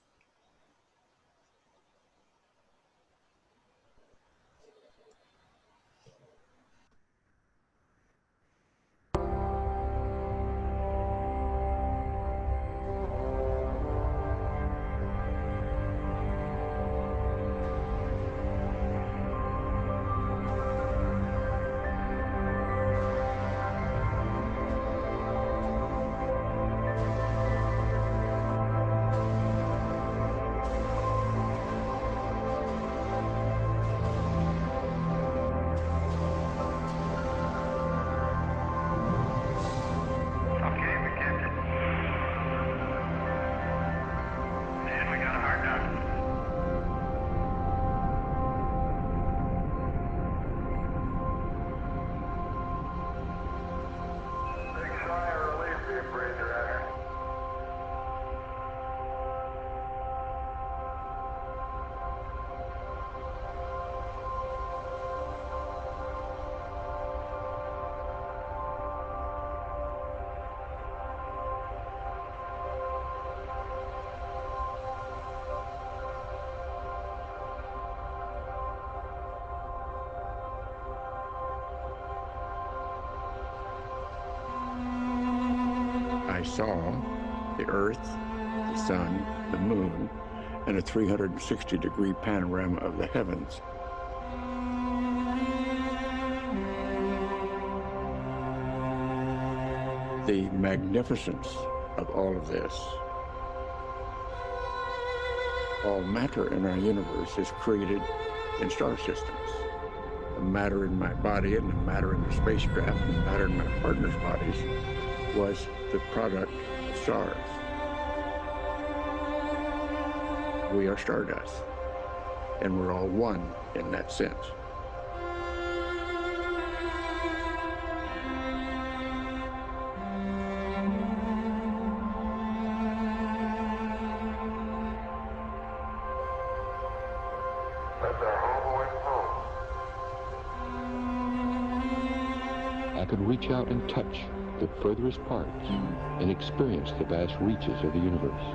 I saw the Earth, the Sun, the Moon, and a 360-degree panorama of the heavens. The magnificence of all of this. All matter in our universe is created in star systems. The matter in my body and the matter in the spacecraft and the matter in my partner's bodies was the product of stars. We are stardust, and we're all one in that sense. I could reach out and touch the furthest parts and experience the vast reaches of the universe.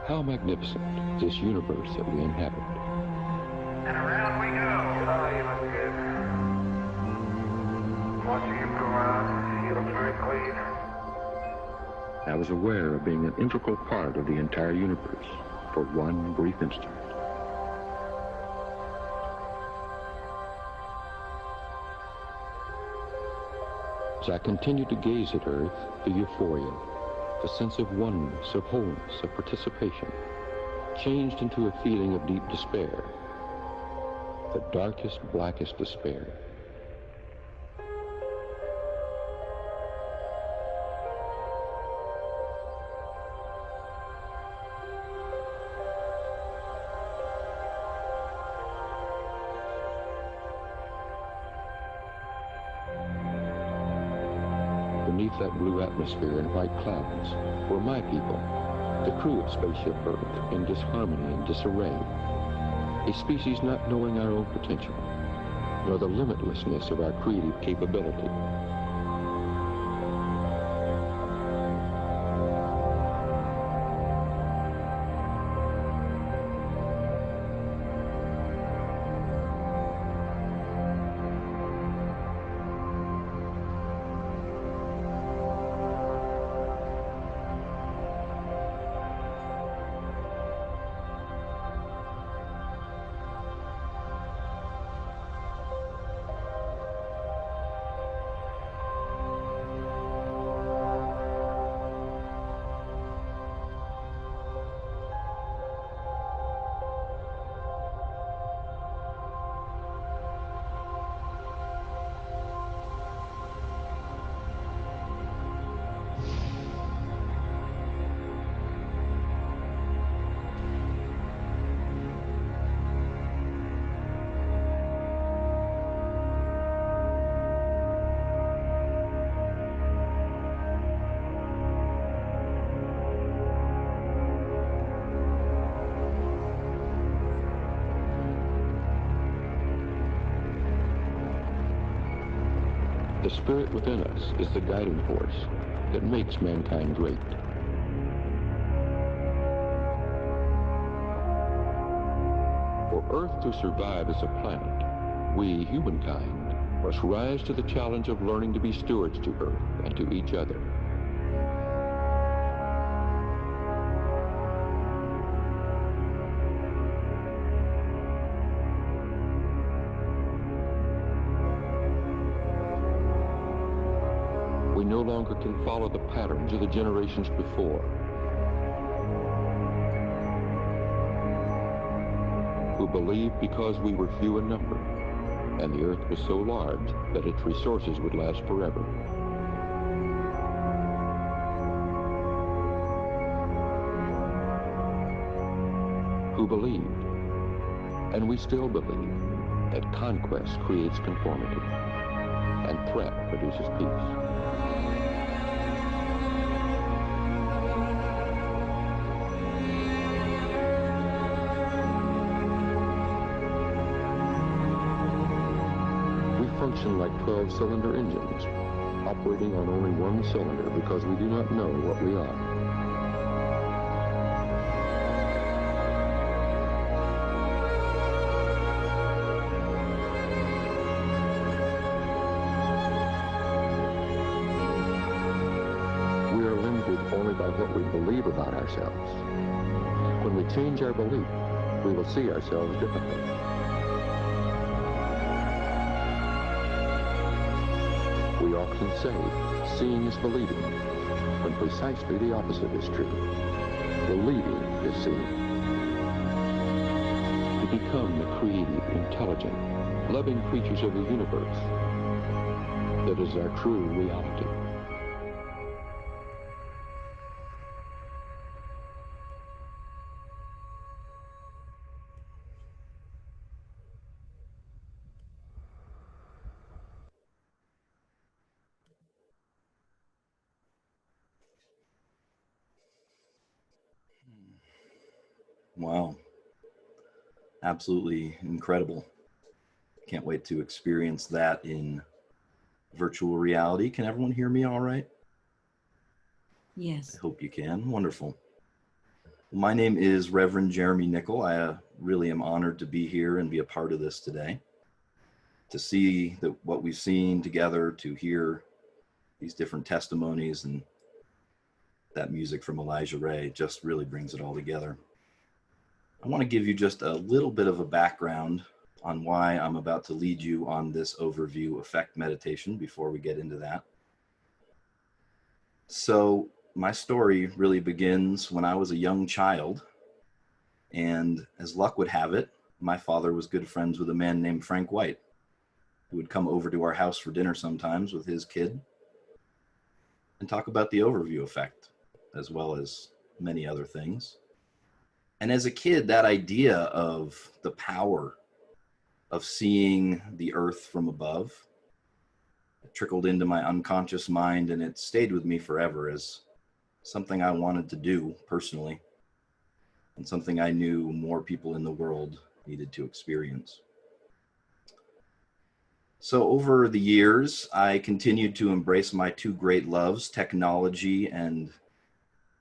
How magnificent this universe that we inhabit. And around we go. Oh, you look good. Watching him go out, he looks very clean. I was aware of being an integral part of the entire universe for one brief instant. As I continued to gaze at Earth, the euphoria, the sense of oneness, of wholeness, of participation, changed into a feeling of deep despair, the darkest, blackest despair. Beneath that blue atmosphere and white clouds were my people, the crew of Spaceship Earth, in disharmony and disarray, a species not knowing our own potential, nor the limitlessness of our creative capability. the spirit within us is the guiding force that makes mankind great. For Earth to survive as a planet, we, humankind, must rise to the challenge of learning to be stewards to Earth and to each other. We no longer can follow the patterns of the generations before, who believed because we were few in number, and the earth was so large that its resources would last forever. Who believed, and we still believe, that conquest creates conformity, and threat produces peace. Function like 12-cylinder engines, operating on only one cylinder because we do not know what we are. We are limited only by what we believe about ourselves. When we change our belief, we will see ourselves differently. We often say, seeing is believing, when precisely the opposite is true. Believing is seeing. To become the creative, intelligent, loving creatures of the universe, that is our true reality. Wow. Absolutely incredible. Can't wait to experience that in virtual reality. Can everyone hear me all right? Yes. I hope you can. Wonderful. My name is Reverend Jeremy Nickel. I really am honored to be here and be a part of this today. To see what we've seen together, to hear these different testimonies and that music from Elijah Ray just really brings it all together. I want to give you just a little bit of a background on why I'm about to lead you on this overview effect meditation before we get into that. So my story really begins when I was a young child, and as luck would have it, my father was good friends with a man named Frank White, who would come over to our house for dinner sometimes with his kid and talk about the overview effect, as well as many other things. And as a kid, that idea of the power of seeing the earth from above trickled into my unconscious mind, and it stayed with me forever as something I wanted to do personally, and something I knew more people in the world needed to experience. So over the years, I continued to embrace my two great loves, technology and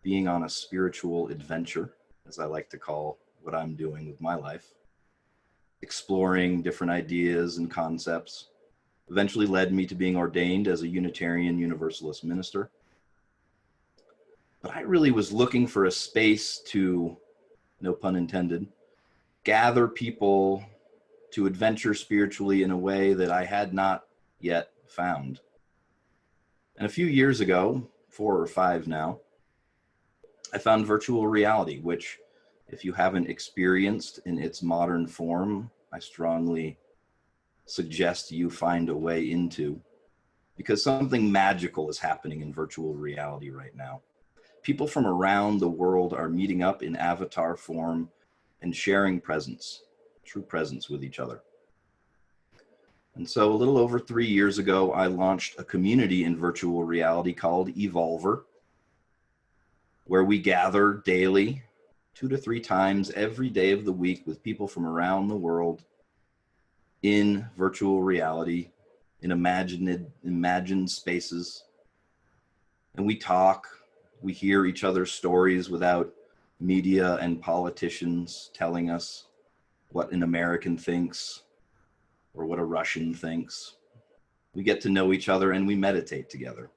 being on a spiritual adventure, as I like to call what I'm doing with my life. Exploring different ideas and concepts eventually led me to being ordained as a Unitarian Universalist minister. But I really was looking for a space to, no pun intended, gather people to adventure spiritually in a way that I had not yet found. And a few years ago, 4 or 5 now, I found virtual reality, which, if you haven't experienced in its modern form, I strongly suggest you find a way into, because something magical is happening in virtual reality right now. People from around the world are meeting up in avatar form and sharing presence, true presence with each other. And so a little over 3 years ago, I launched a community in virtual reality called Evolver, where we gather daily, 2 to 3 times every day of the week with people from around the world in virtual reality in imagined spaces. And we talk, we hear each other's stories without media and politicians telling us what an American thinks or what a Russian thinks. We get to know each other and we meditate together.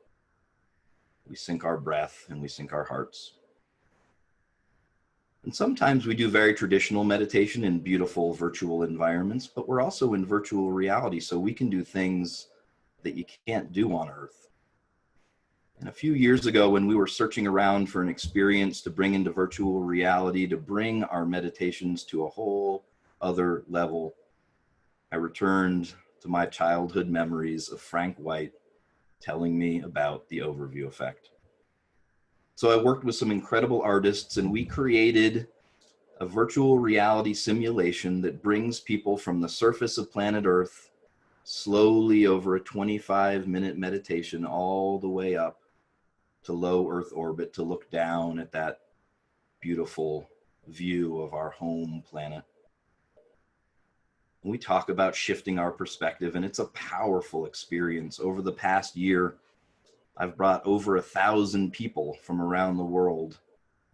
We sync our breath and we sync our hearts. And sometimes we do very traditional meditation in beautiful virtual environments, but we're also in virtual reality, so we can do things that you can't do on Earth. And a few years ago, when we were searching around for an experience to bring into virtual reality, to bring our meditations to a whole other level, I returned to my childhood memories of Frank White telling me about the overview effect. So I worked with some incredible artists, and we created a virtual reality simulation that brings people from the surface of planet Earth slowly over a 25-minute meditation all the way up to low Earth orbit to look down at that beautiful view of our home planet. We talk about shifting our perspective, and it's a powerful experience. Over the past year, I've brought over 1,000 people from around the world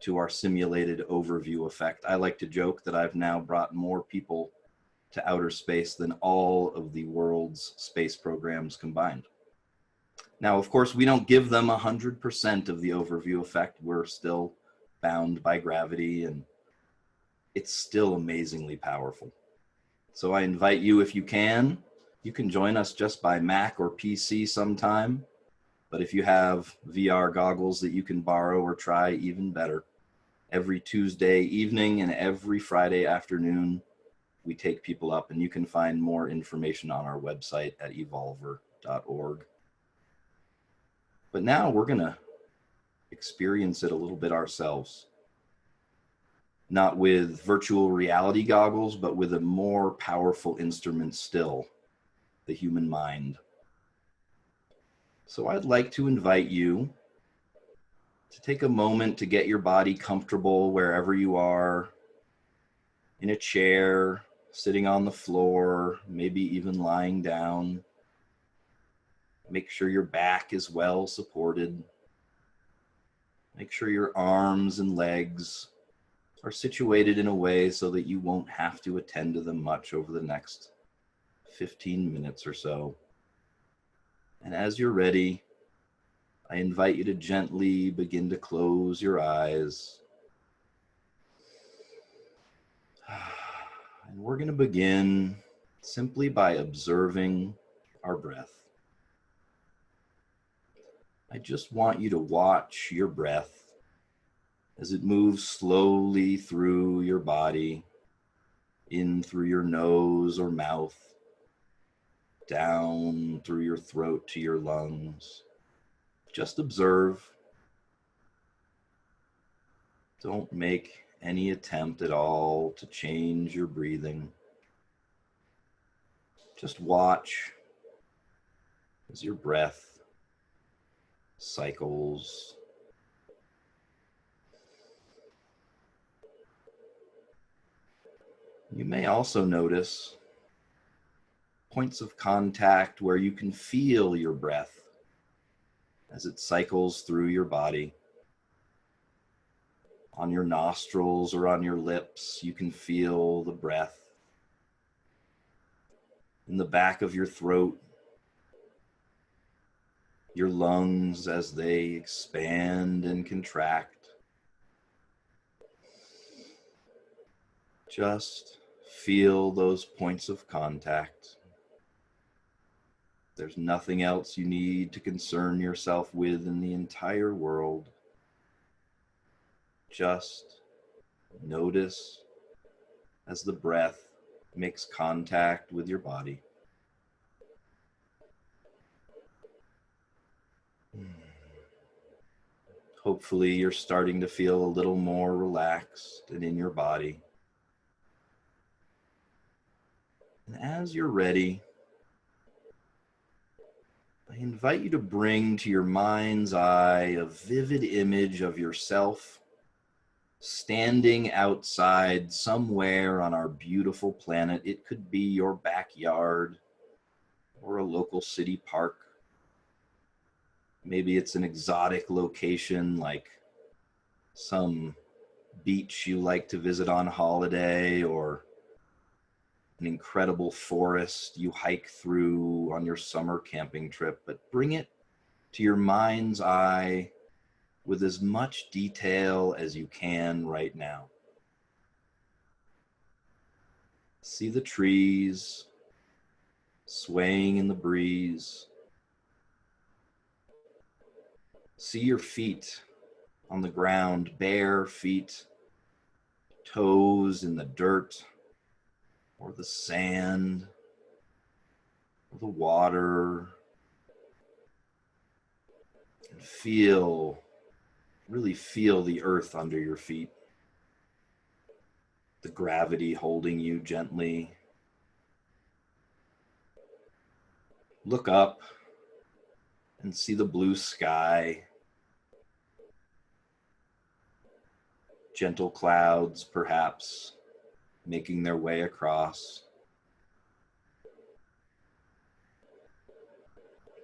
to our simulated overview effect. I like to joke that I've now brought more people to outer space than all of the world's space programs combined. Now, of course, we don't give them 100% of the overview effect. We're still bound by gravity, and it's still amazingly powerful. So I invite you, if you can join us just by Mac or PC sometime. But if you have VR goggles that you can borrow or try, even better. Every Tuesday evening and every Friday afternoon, we take people up, and you can find more information on our website at evolver.org. But now we're going to experience it a little bit ourselves. Not with virtual reality goggles, but with a more powerful instrument still, the human mind. So I'd like to invite you to take a moment to get your body comfortable wherever you are, in a chair, sitting on the floor, maybe even lying down. Make sure your back is well supported. Make sure your arms and legs are situated in a way so that you won't have to attend to them much over the next 15 minutes or so. And as you're ready, I invite you to gently begin to close your eyes. And we're going to begin simply by observing our breath. I just want you to watch your breath as it moves slowly through your body, in through your nose or mouth, down through your throat to your lungs. Just observe. Don't make any attempt at all to change your breathing. Just watch as your breath cycles. You may also notice points of contact where you can feel your breath as it cycles through your body. On your nostrils or on your lips, you can feel the breath. In the back of your throat, your lungs as they expand and contract. Just feel those points of contact. There's nothing else you need to concern yourself with in the entire world. Just notice as the breath makes contact with your body. Hopefully you're starting to feel a little more relaxed and in your body. And as you're ready, I invite you to bring to your mind's eye a vivid image of yourself standing outside somewhere on our beautiful planet. It could be your backyard, or a local city park. Maybe it's an exotic location like some beach you like to visit on holiday, or an incredible forest you hike through on your summer camping trip. But bring it to your mind's eye with as much detail as you can right now. See the trees swaying in the breeze. See your feet on the ground, bare feet, toes in the dirt or the sand or the water. And really feel the earth under your feet. The gravity holding you gently. Look up and see the blue sky. Gentle clouds, perhaps, making their way across.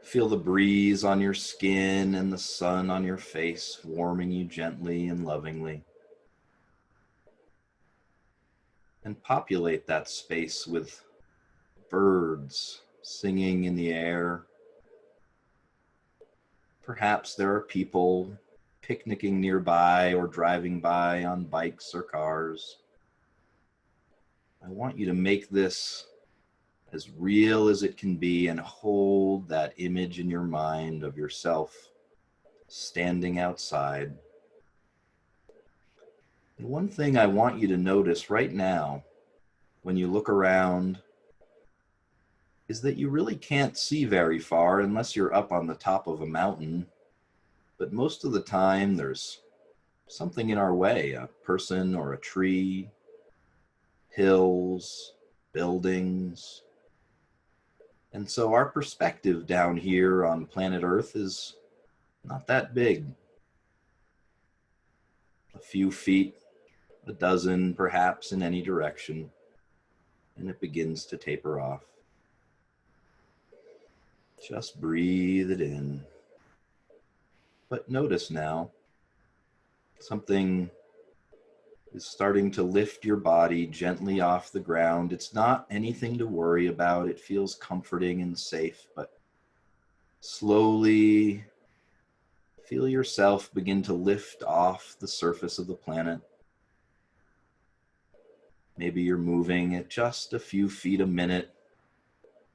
Feel the breeze on your skin and the sun on your face, warming you gently and lovingly. And populate that space with birds singing in the air. Perhaps there are people picnicking nearby or driving by on bikes or cars. I want you to make this as real as it can be and hold that image in your mind of yourself standing outside. And one thing I want you to notice right now when you look around is that you really can't see very far unless you're up on the top of a mountain. But most of the time there's something in our way, a person or a tree, hills, buildings. And so our perspective down here on planet Earth is not that big. A few feet, a dozen perhaps in any direction, and it begins to taper off. Just breathe it in. But notice now, something is starting to lift your body gently off the ground. It's not anything to worry about. It feels comforting and safe, but slowly feel yourself begin to lift off the surface of the planet. Maybe you're moving at just a few feet a minute,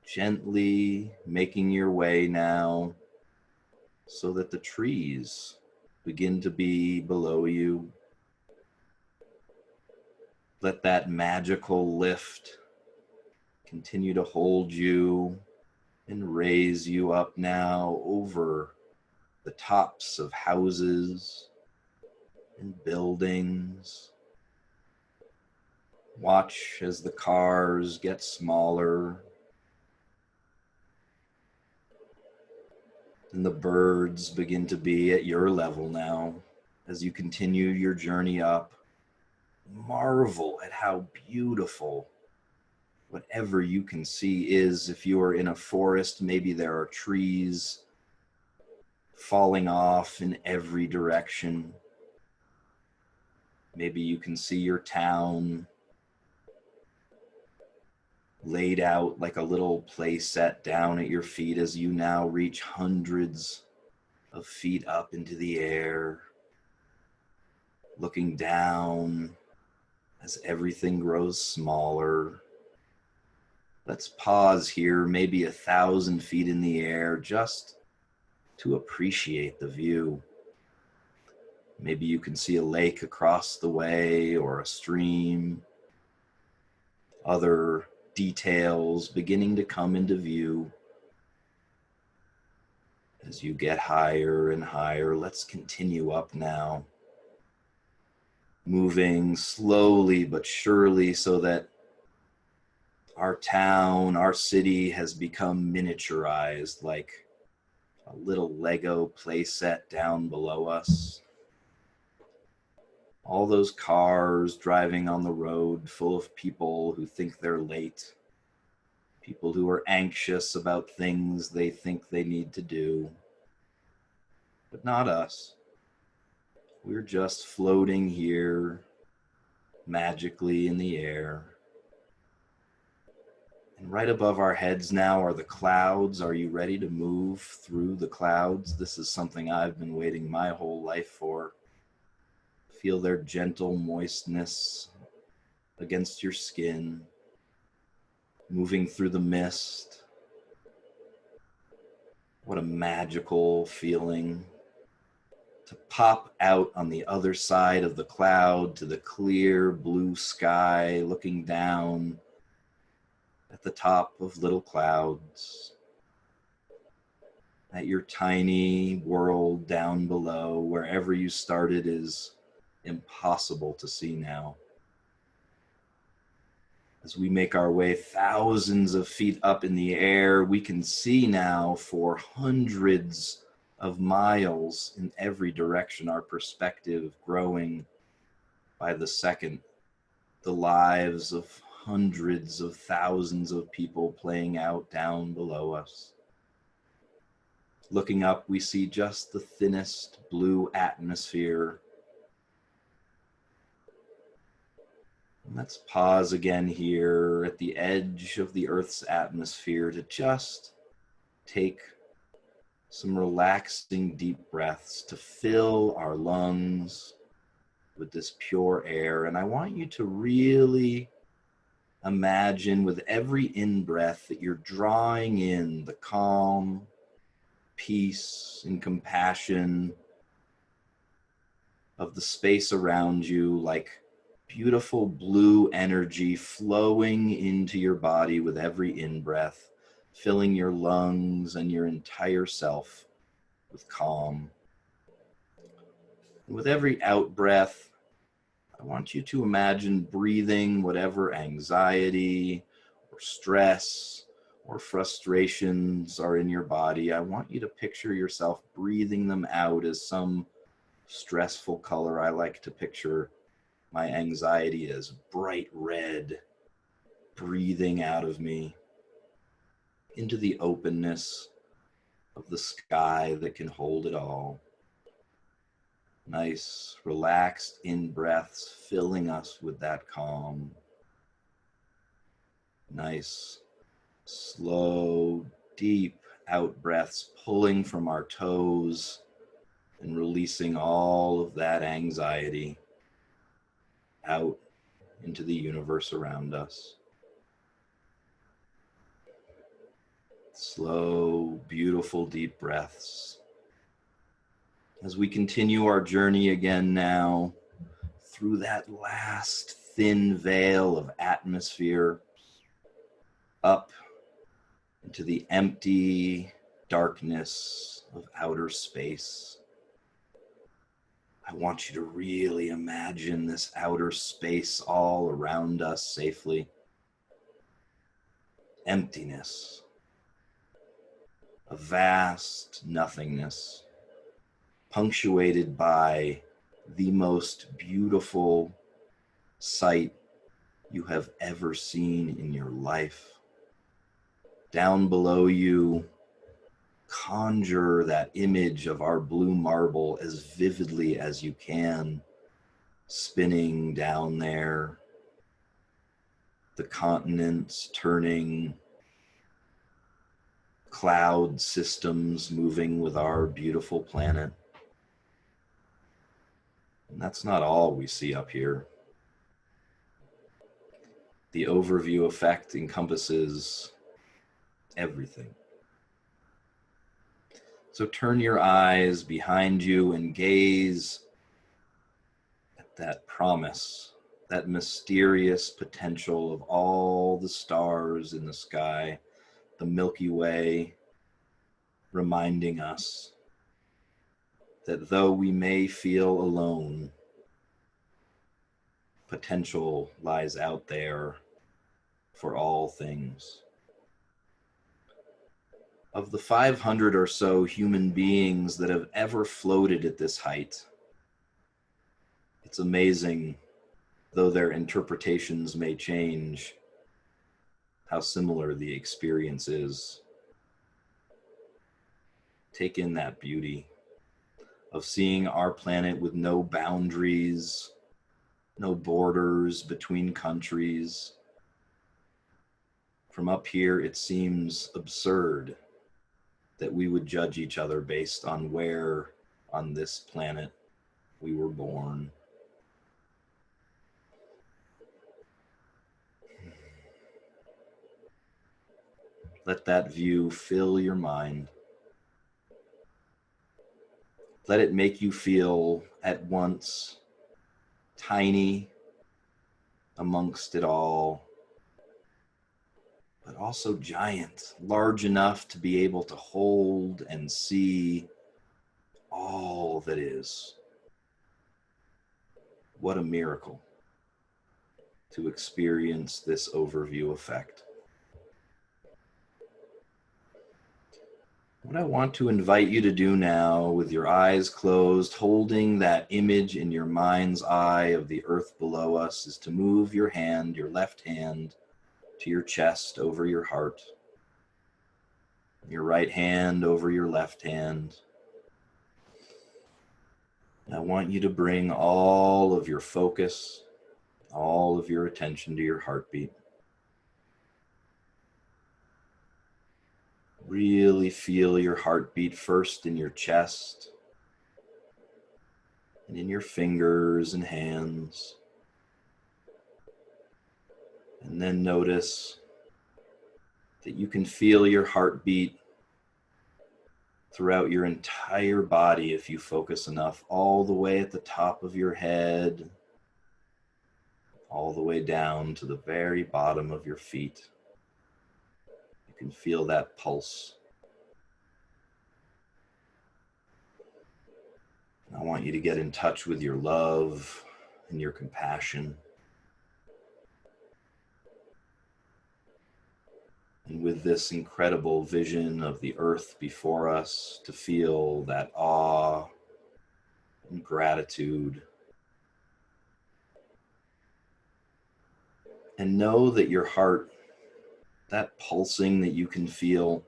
gently making your way now so that the trees begin to be below you. Let that magical lift continue to hold you and raise you up now over the tops of houses and buildings. Watch as the cars get smaller and the birds begin to be at your level now as you continue your journey up. Marvel at how beautiful whatever you can see is. If you are in a forest, maybe there are trees falling off in every direction. Maybe you can see your town laid out like a little play set down at your feet as you now reach hundreds of feet up into the air, looking down as everything grows smaller. Let's pause here, maybe 1,000 feet in the air, just to appreciate the view. Maybe you can see a lake across the way or a stream. Other details beginning to come into view. As you get higher and higher, let's continue up now. Moving slowly but surely so that our town, our city has become miniaturized like a little Lego playset down below us. All those cars driving on the road full of people who think they're late. people who are anxious about things they think they need to do, but not us. We're just floating here magically in the air. And right above our heads now are the clouds. Are you ready to move through the clouds? This is something I've been waiting my whole life for. Feel their gentle moistness against your skin, moving through the mist. What a magical feeling to pop out on the other side of the cloud to the clear blue sky, looking down at the top of little clouds, at your tiny world down below. Wherever you started is impossible to see now. As we make our way thousands of feet up in the air, we can see now for hundreds of miles in every direction, our perspective growing by the second, the lives of hundreds of thousands of people playing out down below us. Looking up, we see just the thinnest blue atmosphere. And let's pause again here at the edge of the Earth's atmosphere to just take some relaxing deep breaths to fill our lungs with this pure air. And I want you to really imagine with every in-breath that you're drawing in the calm, peace, and compassion of the space around you, like beautiful blue energy flowing into your body with every in-breath, filling your lungs and your entire self with calm. And with every out-breath, I want you to imagine breathing whatever anxiety or stress or frustrations are in your body. I want you to picture yourself breathing them out as some stressful color. I like to picture my anxiety as bright red, breathing out of me into the openness of the sky that can hold it all. Nice, relaxed in-breaths filling us with that calm. Nice, slow, deep out-breaths pulling from our toes and releasing all of that anxiety out into the universe around us. Slow, beautiful, deep breaths. As we continue our journey again now through that last thin veil of atmosphere up into the empty darkness of outer space. I want you to really imagine this outer space all around us safely. Emptiness. A vast nothingness, punctuated by the most beautiful sight you have ever seen in your life. Down below you, conjure that image of our blue marble as vividly as you can, spinning down there, the continents turning, cloud systems moving with our beautiful planet. And that's not all we see up here. The overview effect encompasses everything. So turn your eyes behind you and gaze at that promise, that mysterious potential of all the stars in the sky, the Milky Way, reminding us that though we may feel alone, potential lies out there for all things. Of the 500 or so human beings that have ever floated at this height, it's amazing, though their interpretations may change, how similar the experience is. Take in that beauty of seeing our planet with no boundaries, no borders between countries. From up here, it seems absurd that we would judge each other based on where on this planet we were born. Let that view fill your mind. Let it make you feel at once tiny amongst it all, but also giant, large enough to be able to hold and see all that is. What a miracle to experience this overview effect. What I want to invite you to do now, with your eyes closed, holding that image in your mind's eye of the earth below us, is to move your hand, your left hand, to your chest over your heart, your right hand over your left hand. And I want you to bring all of your focus, all of your attention to your heartbeat. Really feel your heartbeat first in your chest and in your fingers and hands. And then notice that you can feel your heartbeat throughout your entire body if you focus enough, all the way at the top of your head, all the way down to the very bottom of your feet. You can feel that pulse. I want you to get in touch with your love and your compassion. And with this incredible vision of the earth before us, to feel that awe and gratitude. And know that your heart, that pulsing that you can feel,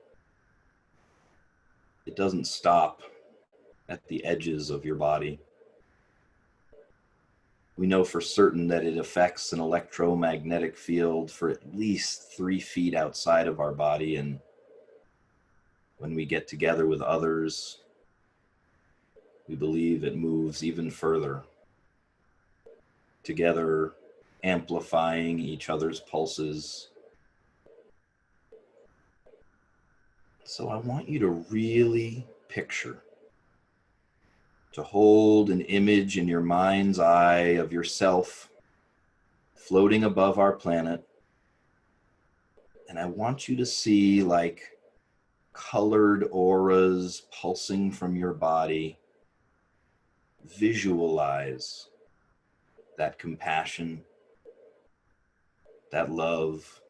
it doesn't stop at the edges of your body. We know for certain that it affects an electromagnetic field for at least 3 feet outside of our body. And when we get together with others, we believe it moves even further. Together, amplifying each other's pulses. So I want you to really picture, to hold an image in your mind's eye of yourself floating above our planet. And I want you to see like colored auras pulsing from your body. Visualize that compassion, that love,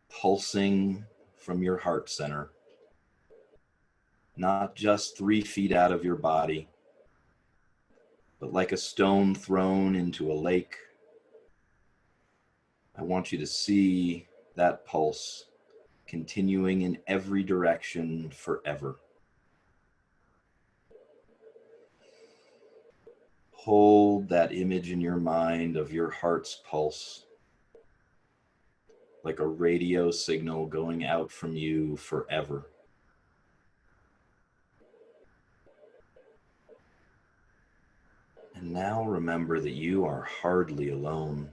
pulsing from your heart center. Not just 3 feet out of your body, but like a stone thrown into a lake. I want you to see that pulse continuing in every direction forever. Hold that image in your mind of your heart's pulse, like a radio signal going out from you forever. And now remember that you are hardly alone,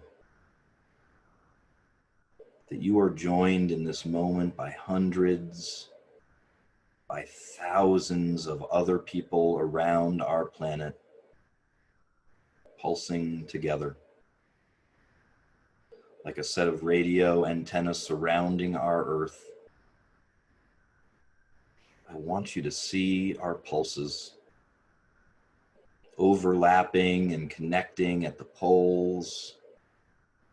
that you are joined in this moment by hundreds, by thousands of other people around our planet, pulsing together, like a set of radio antennas surrounding our Earth. I want you to see our pulses overlapping and connecting at the poles,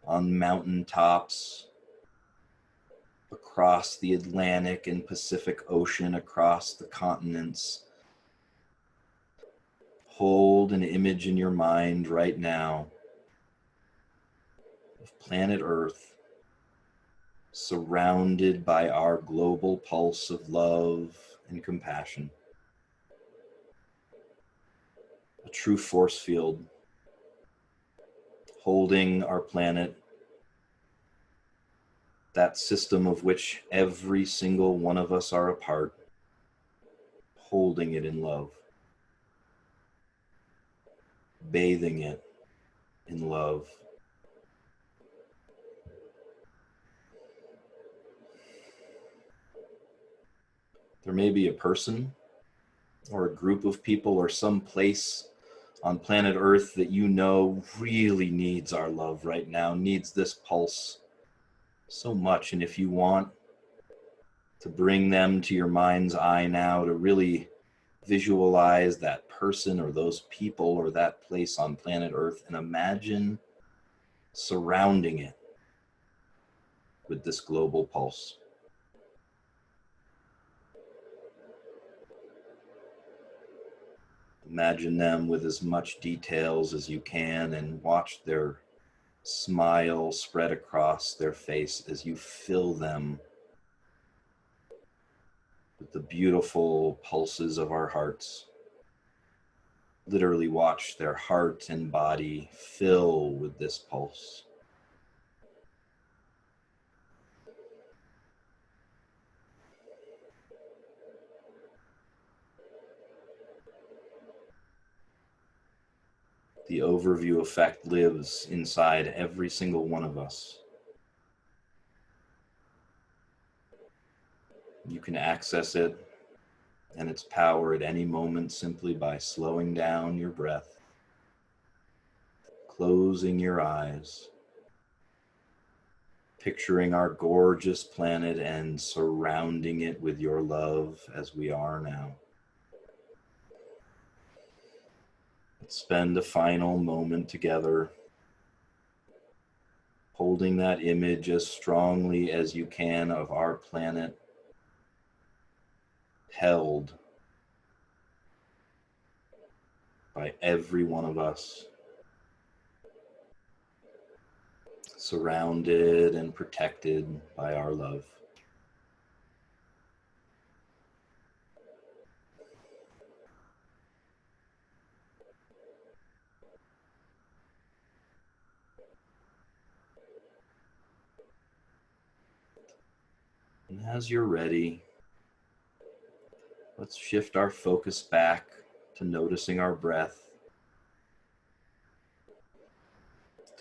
on mountain tops, across the Atlantic and Pacific Ocean, across the continents. Hold an image in your mind right now of planet Earth surrounded by our global pulse of love and compassion. A true force field holding our planet, that system of which every single one of us are a part, holding it in love, bathing it in love. There may be a person or a group of people or some place on planet Earth that you know really needs our love right now, needs this pulse so much. And if you want to bring them to your mind's eye now, to really visualize that person or those people or that place on planet Earth and imagine surrounding it with this global pulse. Imagine them with as much details as you can and watch their smile spread across their face as you fill them with the beautiful pulses of our hearts. Literally watch their heart and body fill with this pulse. The overview effect lives inside every single one of us. You can access it and its power at any moment simply by slowing down your breath, closing your eyes, picturing our gorgeous planet and surrounding it with your love as we are now. Let's spend a final moment together, holding that image as strongly as you can of our planet, held by every one of us, surrounded and protected by our love. And as you're ready, let's shift our focus back to noticing our breath,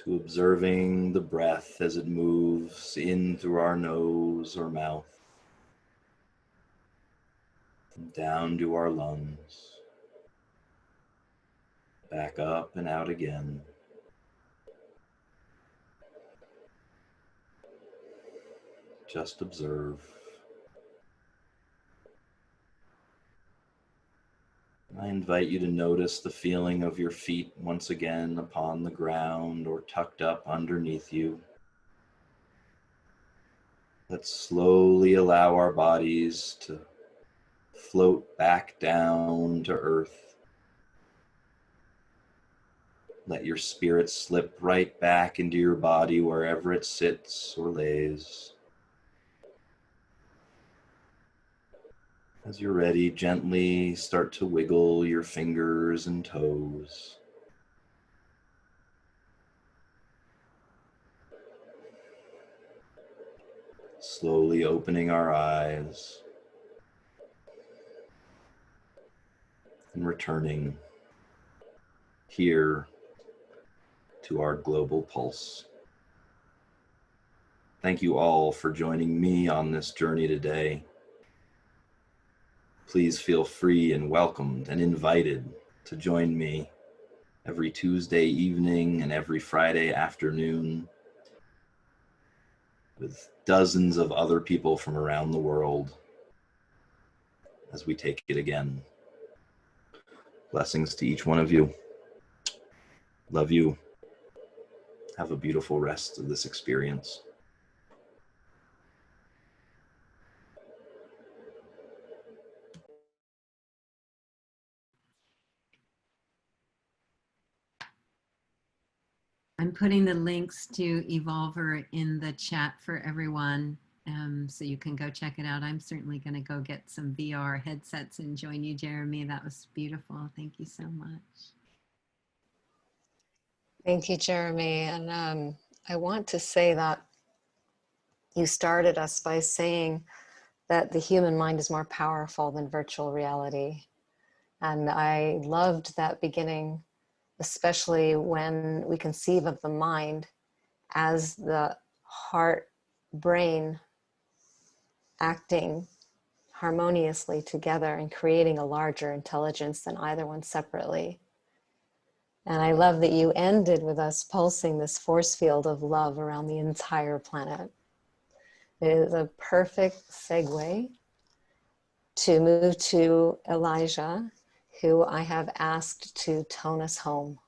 to observing the breath as it moves in through our nose or mouth, down to our lungs, back up and out again. Just observe. I invite you to notice the feeling of your feet once again upon the ground or tucked up underneath you. Let's slowly allow our bodies to float back down to earth. Let your spirit slip right back into your body wherever it sits or lays. As you're ready, gently start to wiggle your fingers and toes. Slowly opening our eyes and returning here to our global pulse. Thank you all for joining me on this journey today. Please feel free and welcomed and invited to join me every Tuesday evening and every Friday afternoon with dozens of other people from around the world as we take it again. Blessings to each one of you. Love you. Have a beautiful rest of this experience. I'm putting the links to Evolver in the chat for everyone. So you can go check it out. I'm certainly going to go get some VR headsets and join you, Jeremy. That was beautiful. Thank you so much. Thank you, Jeremy. And I want to say that you started us by saying that the human mind is more powerful than virtual reality. And I loved that beginning, especially when we conceive of the mind as the heart brain acting harmoniously together and creating a larger intelligence than either one separately. And I love that you ended with us pulsing this force field of love around the entire planet. It is a perfect segue to move to Elijah, who I have asked to tone us home.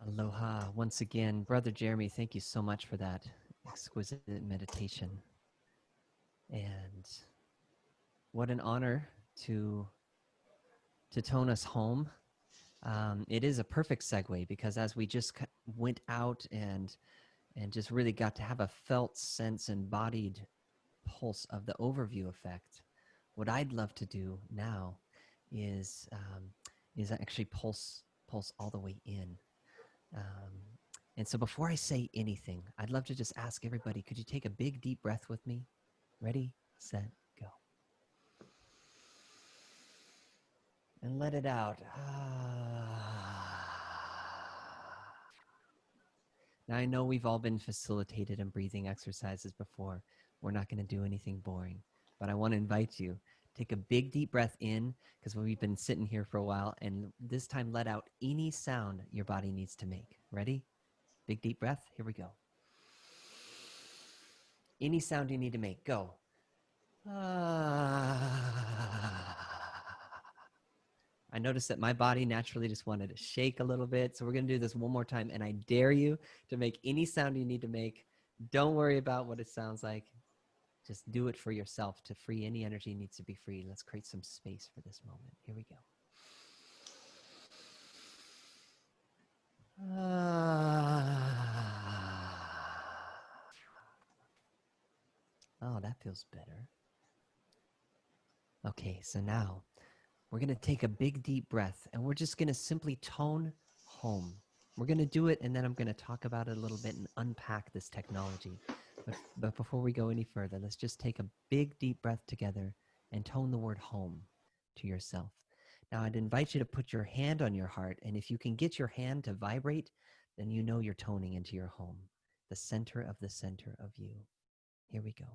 Aloha once again. Brother Jeremy, thank you so much for that exquisite meditation. And what an honor to tone us home. It is a perfect segue because as we just went out and just really got to have a felt sense embodied pulse of the overview effect, what I'd love to do now is actually pulse all the way in. And so before I say anything, I'd love to just ask everybody, could you take a big deep breath with me? Ready, set, go. And let it out. Now I know we've all been facilitated in breathing exercises before. We're not going to do anything boring, but I want to invite you, take a big deep breath in because we've been sitting here for a while, and this time let out any sound your body needs to make. Ready? Big deep breath. Here we go. Any sound you need to make. Go. I noticed that my body naturally just wanted to shake a little bit. So we're going to do this one more time. And I dare you to make any sound you need to make. Don't worry about what it sounds like. Just do it for yourself to free any energy needs to be free. Let's create some space for this moment. Here we go. Oh, that feels better. Okay, so now we're going to take a big deep breath and we're just going to simply tone home. We're going to do it and then I'm going to talk about it a little bit and unpack this technology. But before we go any further, let's just take a big deep breath together and tone the word home to yourself. Now I'd invite you to put your hand on your heart, and if you can get your hand to vibrate, then you know you're toning into your home, the center of you. Here we go.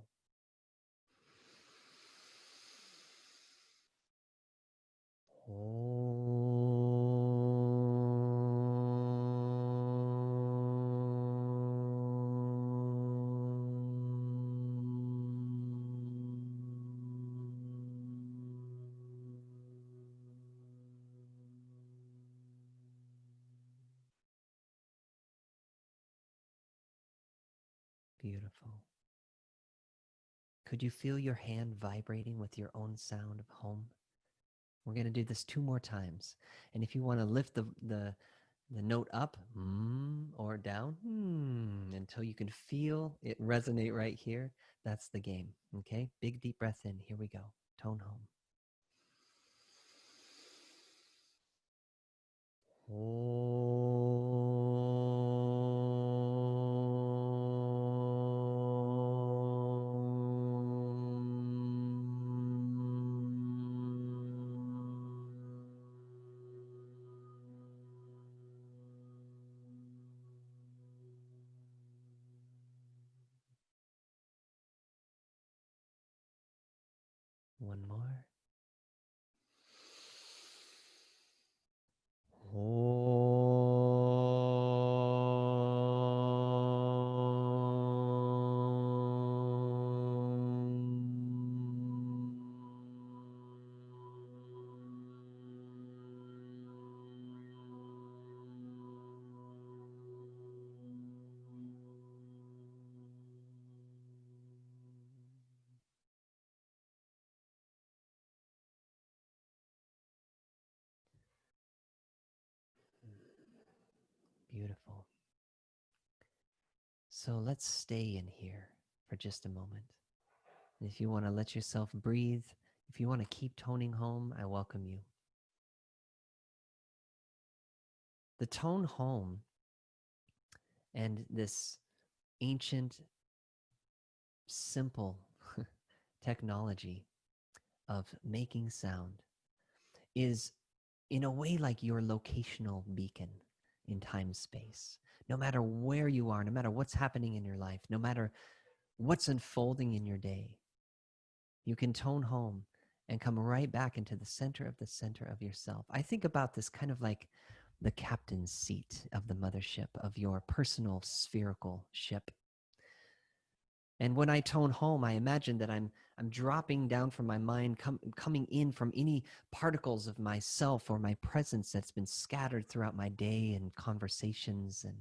Beautiful. Could you feel your hand vibrating with your own sound of home? We're going to do this 2 more times. And if you want to lift the note up or down until you can feel it resonate right here, that's the game. Okay? Big deep breath in. Here we go. Tone home. One more. So let's stay in here for just a moment. And if you want to let yourself breathe, if you want to keep toning home, I welcome you. The tone home and this ancient, simple technology of making sound is in a way like your locational beacon in time space. No matter where you are, no matter what's happening in your life, no matter what's unfolding in your day, you can tone home and come right back into the center of yourself. I think about this kind of like the captain's seat of the mothership of your personal spherical ship. And when I tone home, I imagine that I'm dropping down from my mind, coming in from any particles of myself or my presence that's been scattered throughout my day and conversations and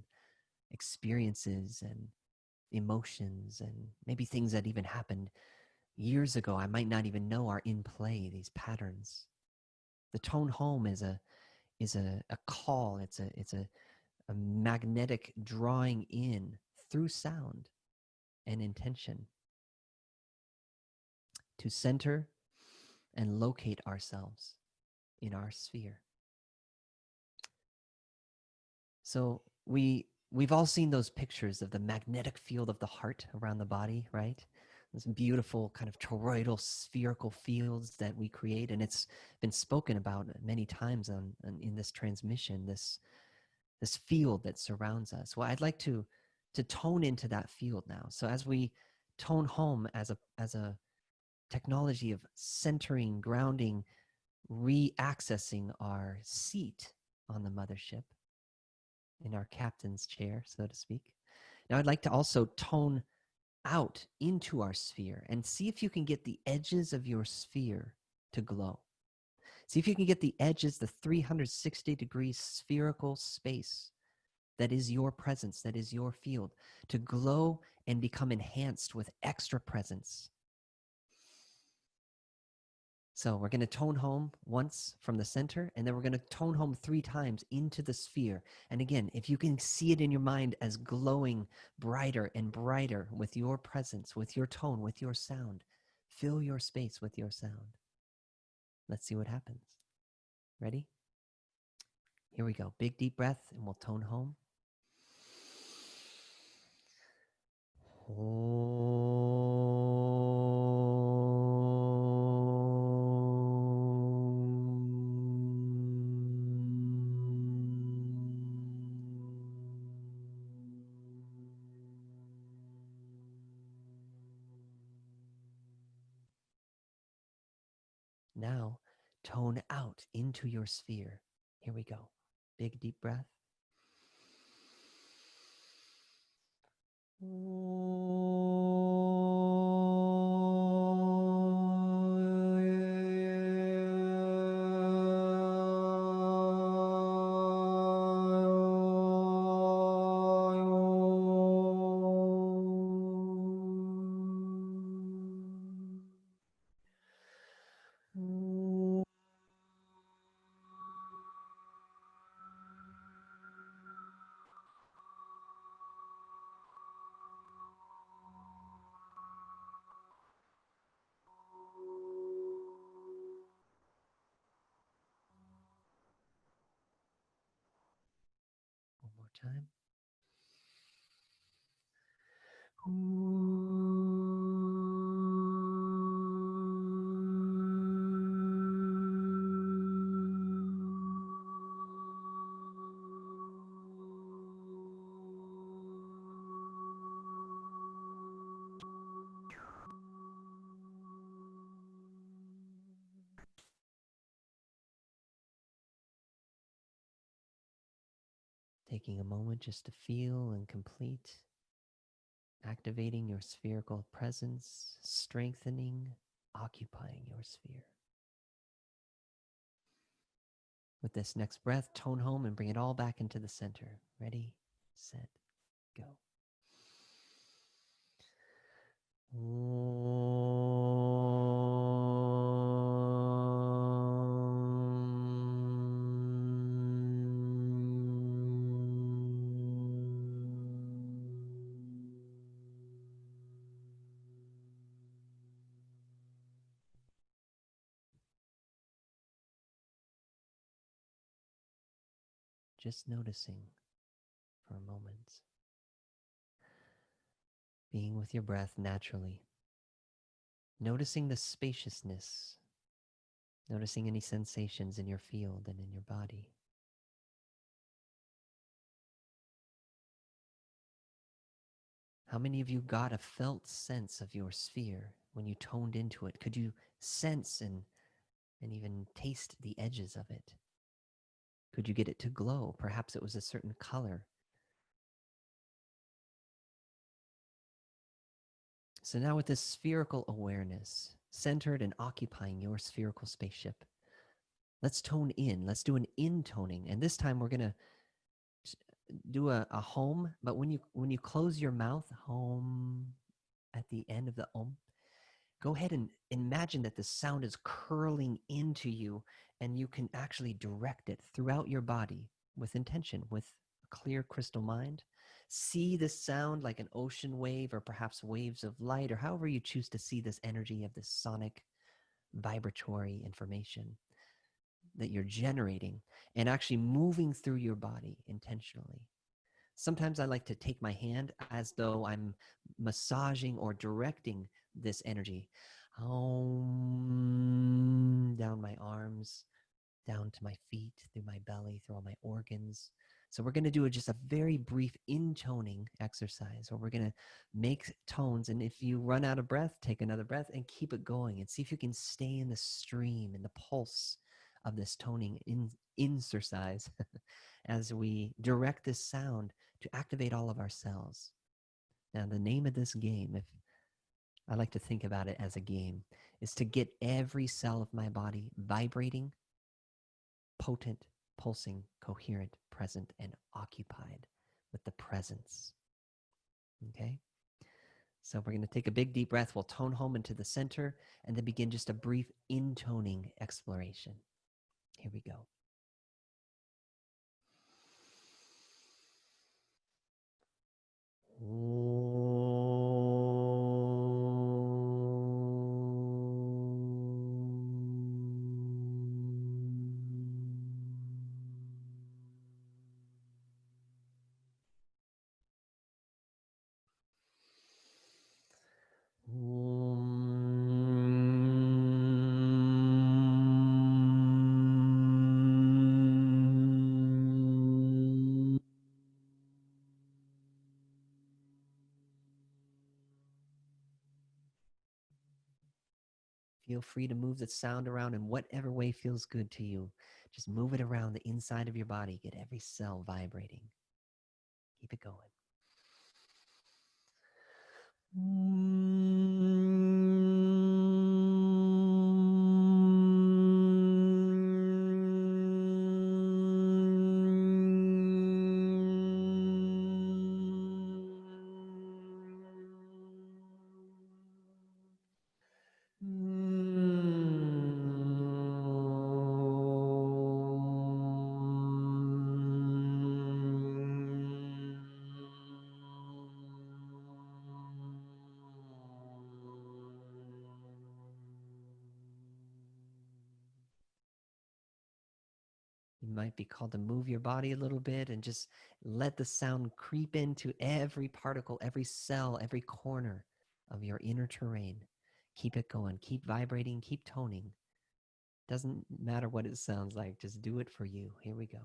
experiences and emotions and maybe things that even happened years ago I might not even know are in play, these patterns. The tone home is a call. It's a magnetic drawing in through sound and intention to center and locate ourselves in our sphere. So we've all seen those pictures of the magnetic field of the heart around the body, right? Those beautiful kind of toroidal spherical fields that we create, and it's been spoken about many times in this transmission, this field that surrounds us. Well, I'd like to tone into that field now. So as we tone home as a technology of centering, grounding, re-accessing our seat on the mothership, in our captain's chair, so to speak. Now I'd like to also tone out into our sphere and see if you can get the edges of your sphere to glow. See if you can get the edges, the 360-degree spherical space that is your presence, that is your field, to glow and become enhanced with extra presence. So we're going to tone home once from the center, and then we're going to tone home 3 times into the sphere. And again, if you can see it in your mind as glowing brighter and brighter with your presence, with your tone, with your sound, fill your space with your sound. Let's see what happens. Ready? Here we go. Big deep breath, and we'll tone home. Now, tone out into your sphere. Here we go. Big deep breath. One more time. Taking a moment just to feel and complete, activating your spherical presence, strengthening, occupying your sphere. With this next breath, tone home and bring it all back into the center. Ready, set, go. just noticing for a moment. Being with your breath naturally. Noticing the spaciousness. Noticing any sensations in your field and in your body. How many of you got a felt sense of your sphere when you toned into it? Could you sense and even taste the edges of it? Could you get it to glow? Perhaps it was a certain color. So now with this spherical awareness, centered and occupying your spherical spaceship, let's tone in. Let's do an intoning. And this time we're going to do a home, but when you close your mouth, home, at the end of the om, go ahead and imagine that the sound is curling into you, and you can actually direct it throughout your body with intention, with a clear crystal mind. See this sound like an ocean wave, or perhaps waves of light, or however you choose to see this energy of this sonic vibratory information that you're generating and actually moving through your body intentionally. Sometimes I like to take my hand as though I'm massaging or directing this energy down my arms, down to my feet, through my belly, through all my organs. So we're going to do just a very brief intoning exercise where we're going to make tones. And if you run out of breath, take another breath and keep it going, and see if you can stay in the stream, in the pulse of this toning exercise as we direct this sound to activate all of our cells. Now, the name of this game, if I like to think about it as a game, is to get every cell of my body vibrating, potent, pulsing, coherent, present, and occupied with the presence. Okay? So we're going to take a big deep breath. We'll tone home into the center and then begin just a brief intoning exploration. Here we go. Feel free to move the sound around in whatever way feels good to you. Just move it around the inside of your body. Get every cell vibrating. Keep it going. You might be called to move your body a little bit and just let the sound creep into every particle, every cell, every corner of your inner terrain. Keep it going. Keep vibrating. Keep toning. Doesn't matter what it sounds like. Just do it for you. Here we go.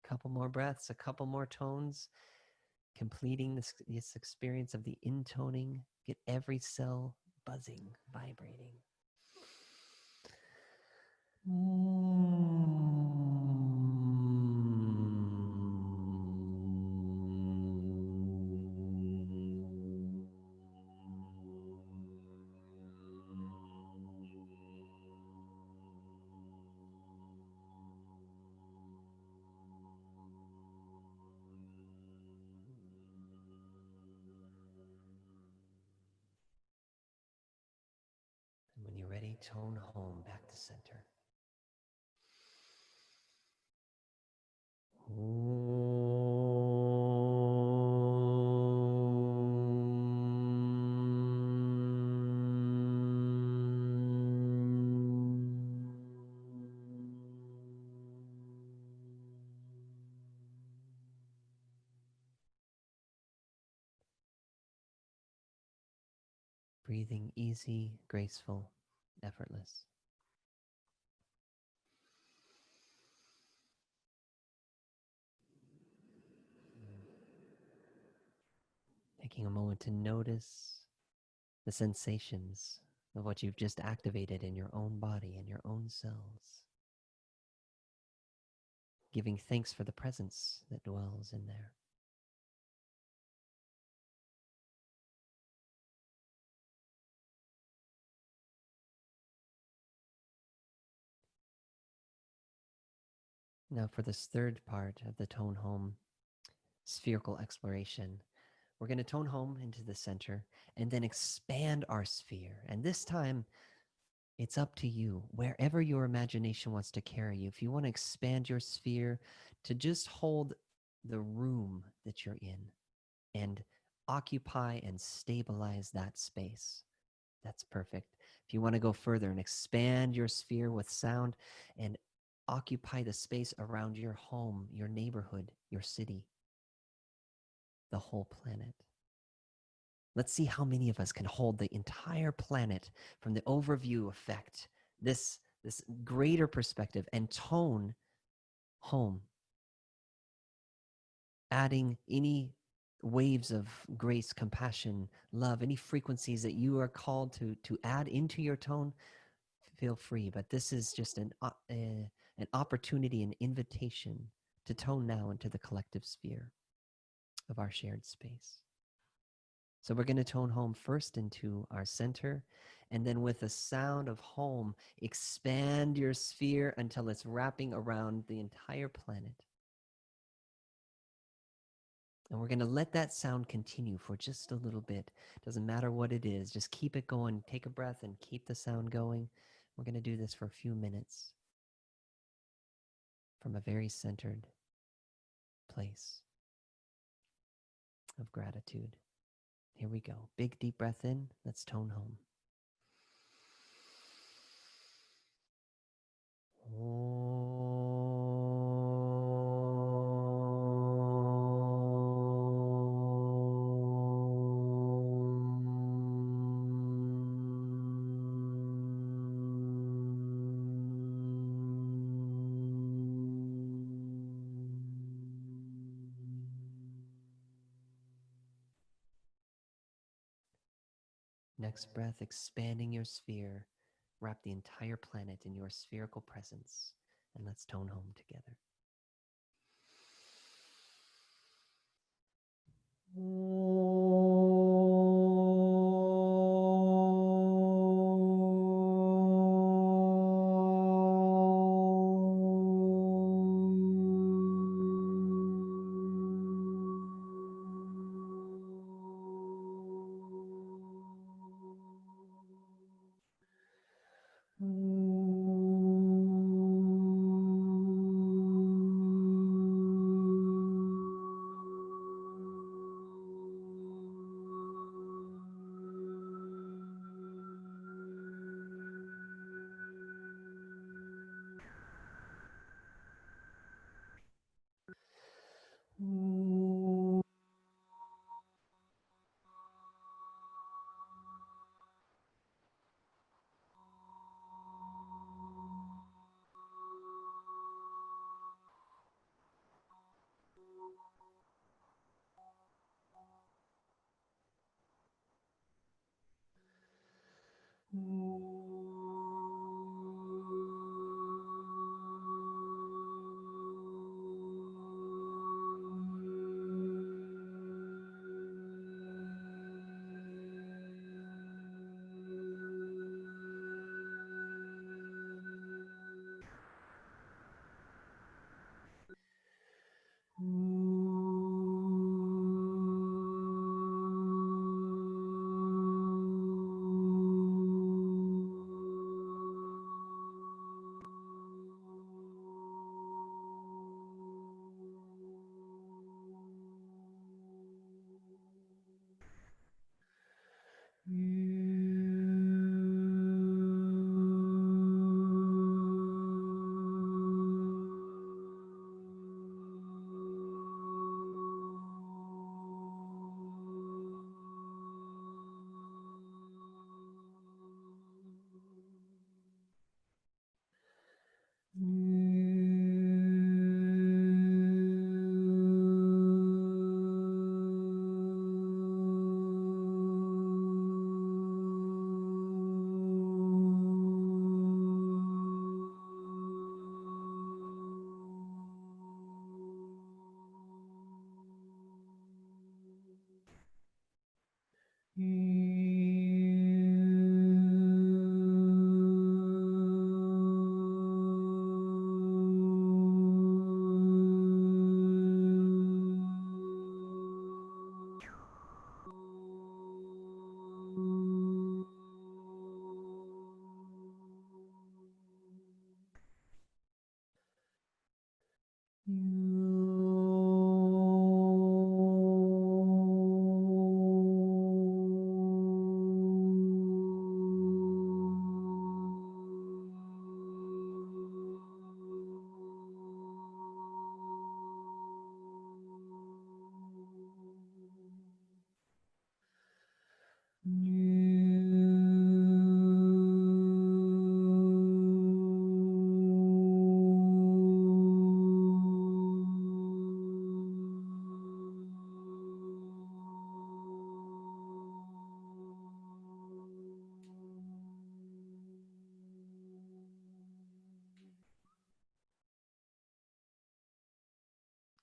Couple more breaths, a couple more tones, completing this experience of the intoning. Get every cell buzzing, vibrating. tone home back to center. Breathing easy, graceful, effortless. Taking a moment to notice the sensations of what you've just activated in your own body and your own cells. Giving thanks for the presence that dwells in there. Now for this third part of the tone home spherical exploration, we're going to tone home into the center and then expand our sphere. And this time, it's up to you, wherever your imagination wants to carry you. If you want to expand your sphere to just hold the room that you're in and occupy and stabilize that space, that's perfect. If you want to go further and expand your sphere with sound and occupy the space around your home, your neighborhood, your city, the whole planet. Let's see how many of us can hold the entire planet from the overview effect, this greater perspective, and tone home, adding any waves of grace, compassion, love, any frequencies that you are called to add into your tone. Feel free, but this is just an opportunity, an invitation to tone now into the collective sphere of our shared space. So we're going to tone home first into our center, and then with the sound of home, expand your sphere until it's wrapping around the entire planet. And we're going to let that sound continue for just a little bit. Doesn't matter what it is, just keep it going. Take a breath and keep the sound going. We're going to do this for a few minutes from a very centered place of gratitude. Here we go. Big deep breath in. Let's tone home. Next breath, expanding your sphere. Wrap the entire planet in your spherical presence. And let's tone home together.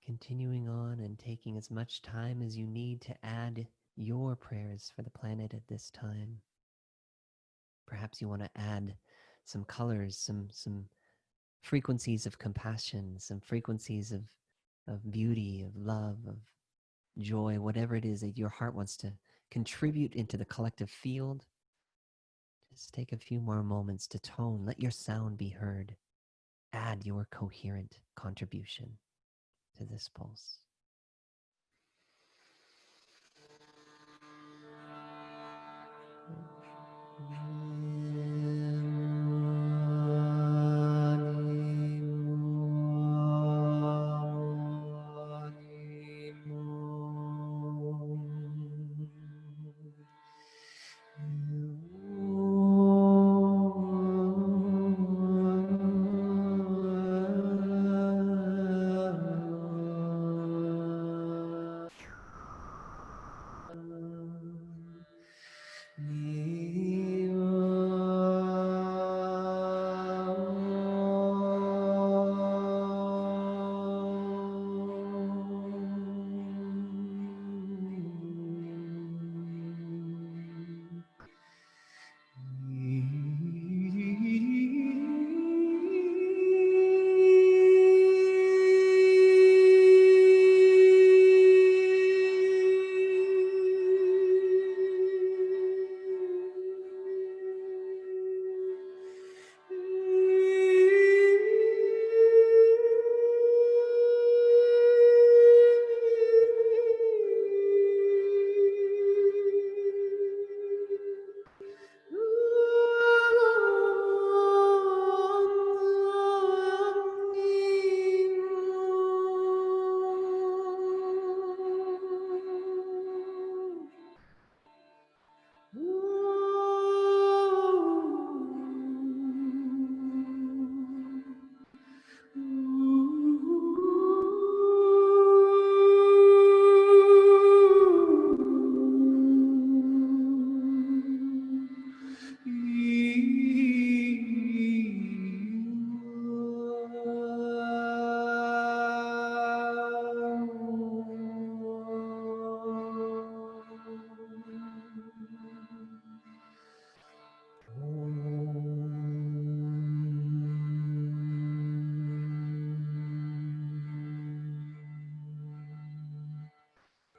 Continuing on and taking as much time as you need to add your prayers for the planet at this time. Perhaps you want to add some colors, some frequencies of compassion, some frequencies of beauty, of love, of joy, whatever it is that your heart wants to contribute into the collective field. Just take a few more moments to tone. Let your sound be heard. Add your coherent contribution to this pulse.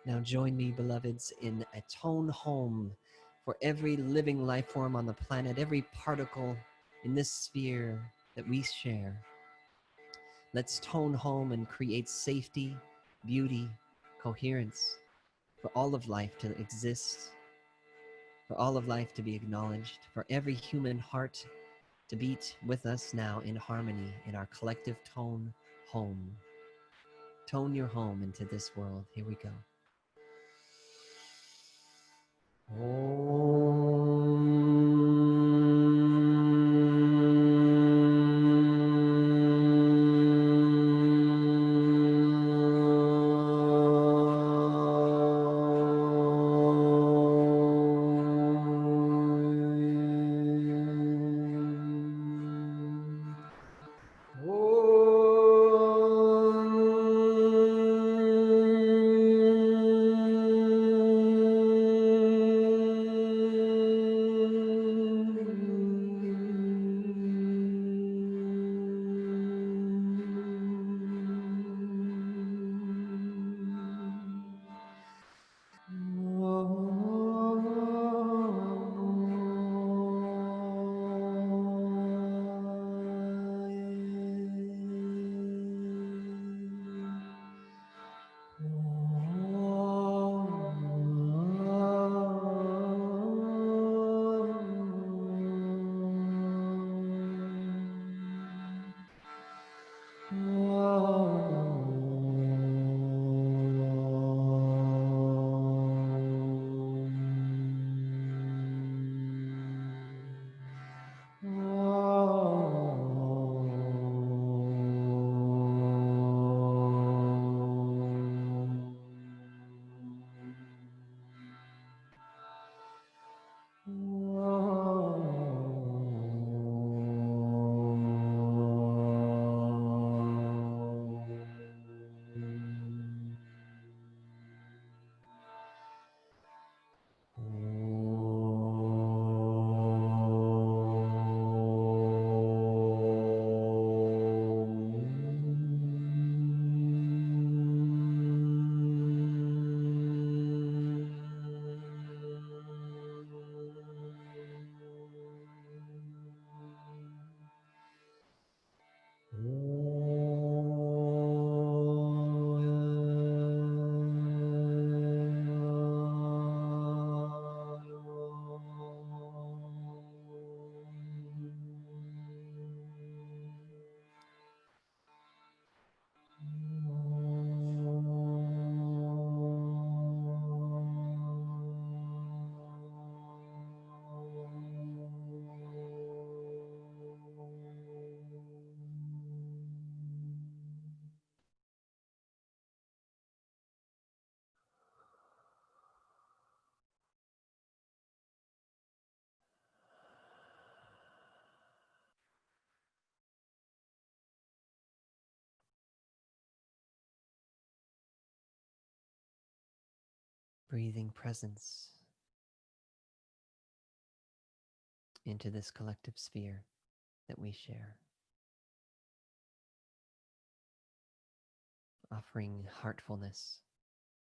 Now join me, beloveds, in a tone home for every living life form on the planet, every particle in this sphere that we share. Let's tone home and create safety, beauty, coherence for all of life to exist, for all of life to be acknowledged, for every human heart to beat with us now in harmony in our collective tone home. Tone your home into this world. Here we go. breathing presence into this collective sphere that we share, offering heartfulness,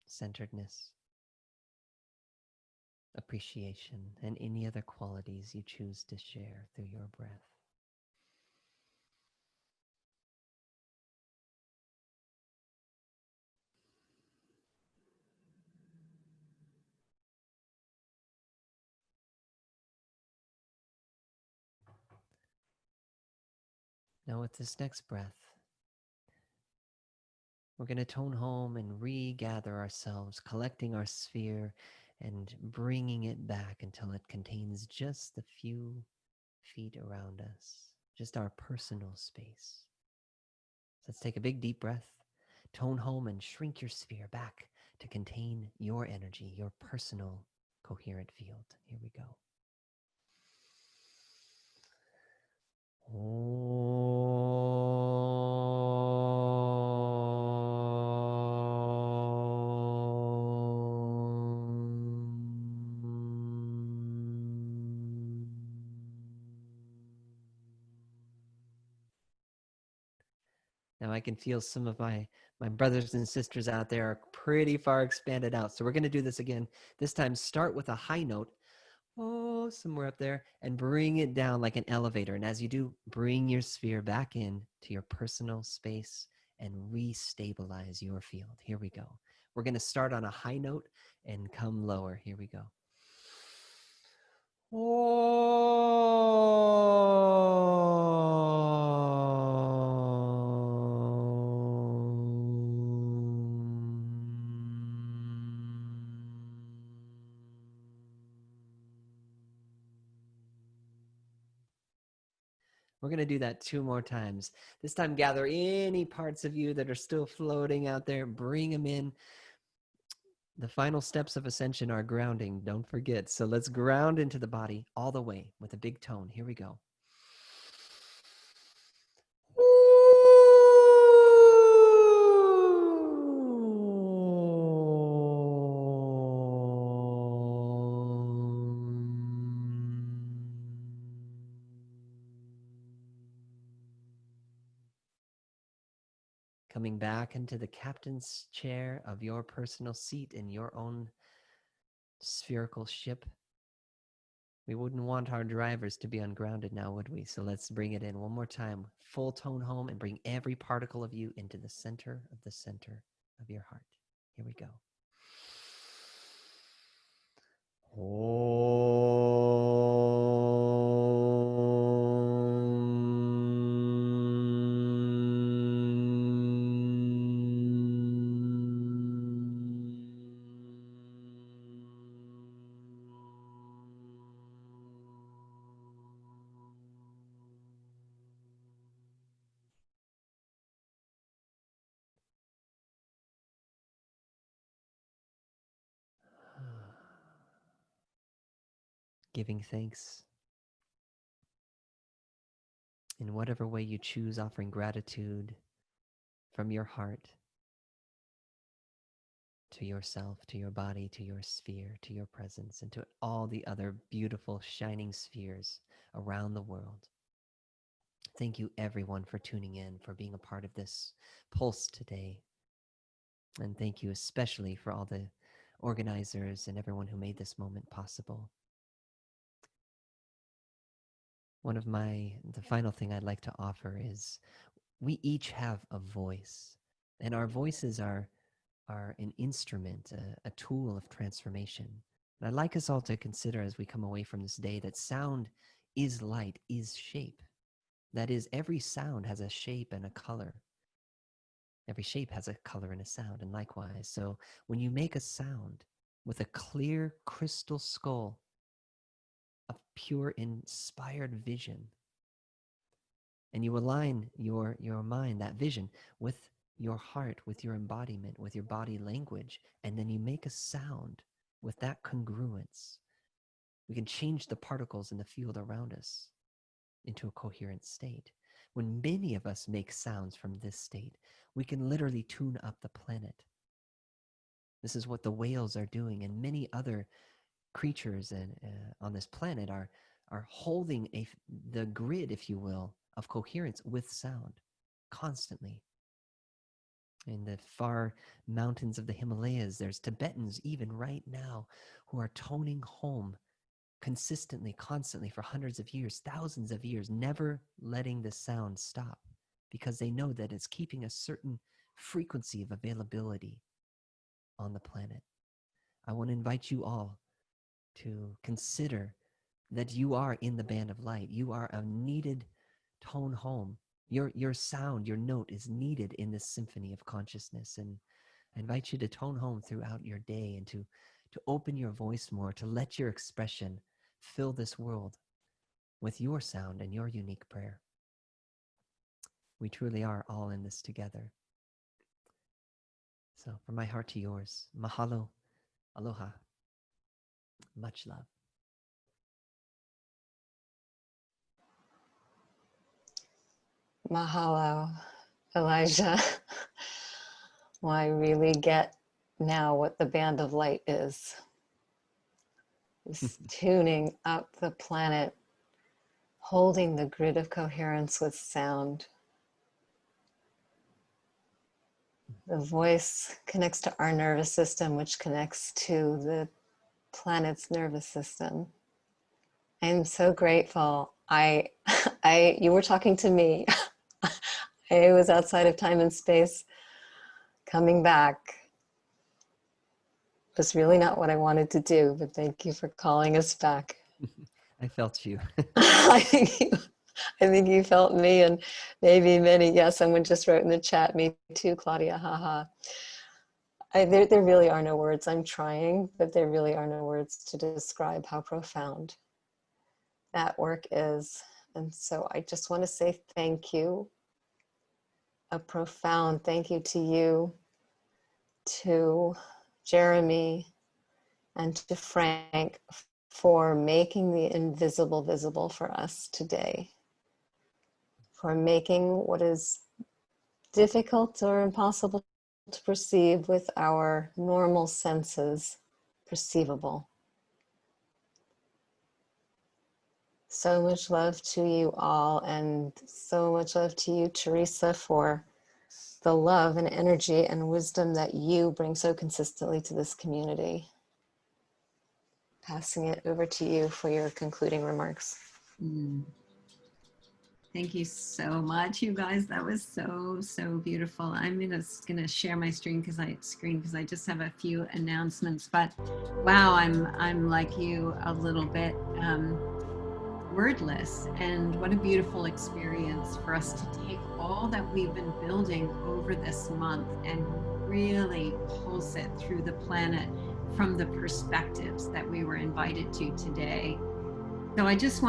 centeredness, appreciation, and any other qualities you choose to share through your breath. Now with this next breath, we're going to tone home and regather ourselves, collecting our sphere and bringing it back until it contains just a few feet around us, just our personal space. So let's take a big deep breath, tone home and shrink your sphere back to contain your energy, your personal coherent field. Here we go. Now I can feel some of my brothers and sisters out there are pretty far expanded out. So we're going to do this again. This time start with a high note, somewhere up there, and bring it down like an elevator. And as you do, bring your sphere back in to your personal space and restabilize your field. Here we go. We're going to start on a high note and come lower. Here we go. We're going to do that 2 more times. This time, gather any parts of you that are still floating out there, bring them in. The final steps of ascension are grounding, don't forget. So let's ground into the body all the way with a big tone. Here we go. Coming back into the captain's chair of your personal seat in your own spherical ship. We wouldn't want our drivers to be ungrounded now, would we? So let's bring it in one more time. Full tone home and bring every particle of you into the center of your heart. Here we go. Giving thanks in whatever way you choose, offering gratitude from your heart to yourself, to your body, to your sphere, to your presence, and to all the other beautiful shining spheres around the world. Thank you everyone for tuning in, for being a part of this pulse today. And thank you especially for all the organizers and everyone who made this moment possible. The final thing I'd like to offer is we each have a voice, and our voices are an instrument, a tool of transformation. And I'd like us all to consider as we come away from this day that sound is light, is shape. That is, every sound has a shape and a color. Every shape has a color and a sound, and likewise. So when you make a sound with a clear crystal skull of pure inspired vision, and you align your mind, that vision, with your heart, with your embodiment, with your body language, and then you make a sound with that congruence, we can change the particles in the field around us into a coherent state. When many of us make sounds from this state, we can literally tune up the planet. This is what the whales are doing, and many other creatures on this planet are holding the grid, if you will, of coherence with sound constantly. In the far mountains of the Himalayas, there's Tibetans even right now who are toning home consistently, constantly for hundreds of years, thousands of years, never letting the sound stop, because they know that it's keeping a certain frequency of availability on the planet. I want to invite you all to consider that you are in the band of light. You are a needed tone home. Your sound, your note is needed in this symphony of consciousness. And I invite you to tone home throughout your day and to open your voice more, to let your expression fill this world with your sound and your unique prayer. We truly are all in this together. So from my heart to yours, mahalo, aloha, much love. Mahalo, Elijah. Well, I really get now what the band of light is. It's tuning up the planet, holding the grid of coherence with sound. The voice connects to our nervous system, which connects to the planet's nervous system. I'm so grateful. You were talking to me. I was outside of time and space. Coming back was really not what I wanted to do, but thank you for calling us back. I felt you. I think you felt me, and maybe many. Yeah, someone just wrote in the chat, me too, Claudia, haha. There really are no words. I'm trying, but there really are no words to describe how profound that work is. And so I just want to say thank you. A profound thank you to you, to Jeremy, and to Frank for making the invisible visible for us today, for making what is difficult or impossible to perceive with our normal senses perceivable. So much love to you all, and so much love to you, Teresa, for the love and energy and wisdom that you bring so consistently to this community. Passing it over to you for your concluding remarks. Thank you so much, you guys. That was so beautiful. I'm gonna share my screen because I just have a few announcements. But wow, I'm like you a little bit wordless, and what a beautiful experience for us to take all that we've been building over this month and really pulse it through the planet from the perspectives that we were invited to today. So I just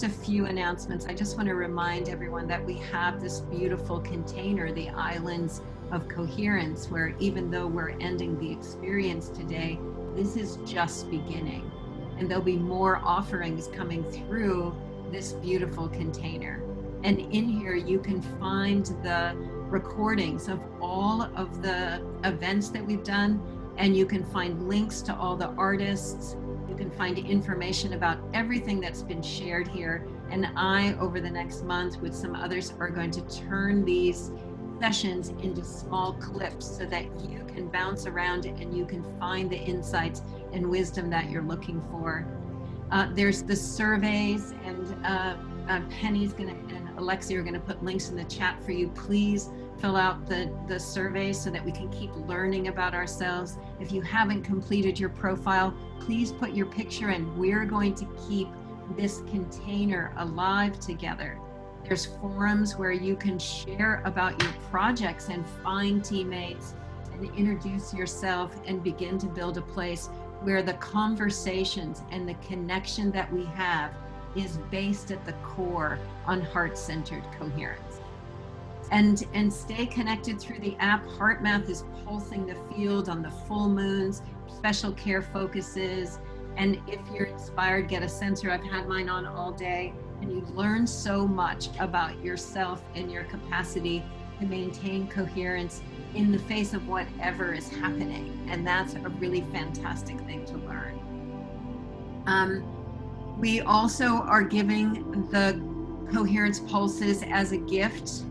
a few announcements. I just want to remind everyone that we have this beautiful container, the Islands of Coherence, where even though we're ending the experience today, this is just beginning. And there'll be more offerings coming through this beautiful container. And in here, you can find the recordings of all of the events that we've done, and you can find links to all the artists. You can find information about everything that's been shared here. And I, over the next month with some others, are going to turn these sessions into small clips so that you can bounce around and you can find the insights and wisdom that you're looking for. There's the surveys, and Penny's and Alexia are gonna put links in the chat for you. Please fill out the surveys so that we can keep learning about ourselves. If you haven't completed your profile, please put your picture in. We're going to keep this container alive together. There's forums where you can share about your projects and find teammates and introduce yourself and begin to build a place where the conversations and the connection that we have is based at the core on heart-centered coherence. And stay connected through the app. HeartMath is pulsing the field on the full moons, special care focuses. And if you're inspired, get a sensor. I've had mine on all day, and you learn so much about yourself and your capacity to maintain coherence in the face of whatever is happening. And that's a really fantastic thing to learn. We also are giving the coherence pulses as a gift.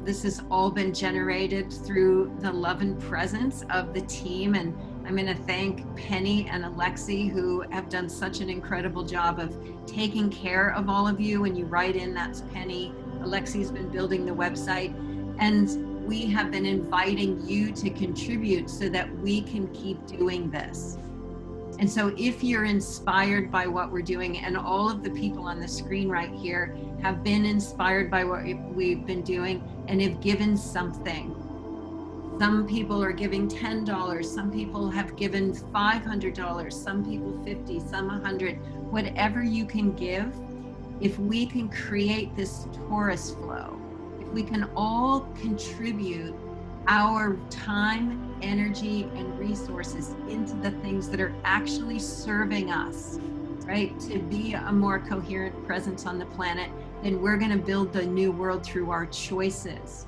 This has all been generated through the love and presence of the team. And I'm going to thank Penny and Alexi, who have done such an incredible job of taking care of all of you. When you write in, that's Penny. Alexi's been building the website. And we have been inviting you to contribute so that we can keep doing this. And so if you're inspired by what we're doing, and all of the people on the screen right here have been inspired by what we've been doing and have given something. Some people are giving $10, some people have given $500, some people 50, some 100, whatever you can give. If we can create this torus flow, if we can all contribute our time, energy, and resources into the things that are actually serving us, right? To be a more coherent presence on the planet, then we're going to build the new world through our choices.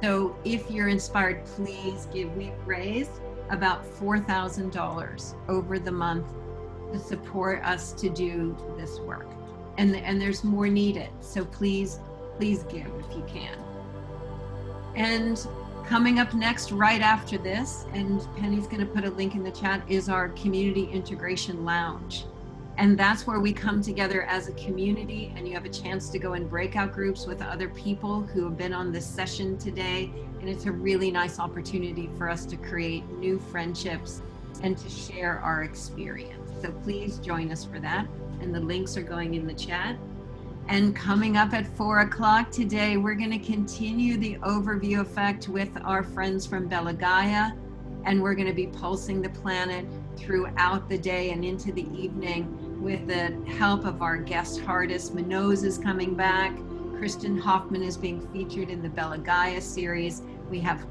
So if you're inspired, please give. We've raised about $4,000 over the month to support us to do this work. And there's more needed. So please give if you can. And coming up next, right after this, and Penny's going to put a link in the chat, is our Community Integration Lounge. And that's where we come together as a community, and you have a chance to go in breakout groups with other people who have been on this session today. And it's a really nice opportunity for us to create new friendships and to share our experience. So please join us for that. And the links are going in the chat. And coming up at 4 o'clock today, we're going to continue the overview effect with our friends from Bella Gaia. And we're going to be pulsing the planet throughout the day and into the evening with the help of our guest Heartist. Minoz is coming back. Kristen Hoffman is being featured in the Bella Gaia series. We have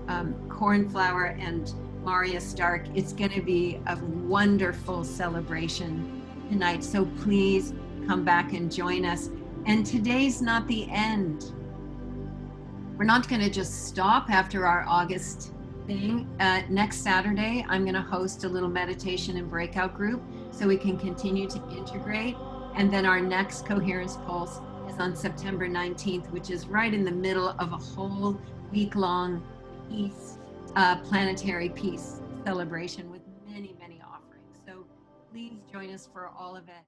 Cornflower and Maria Stark. It's going to be a wonderful celebration tonight. So please come back and join us. And today's not the end. We're not going to just stop after our August thing. Next Saturday, I'm going to host a little meditation and breakout group so we can continue to integrate. And then our next Coherence Pulse is on September 19th, which is right in the middle of a whole week-long peace, planetary peace celebration with many, many offerings. So please join us for all of it.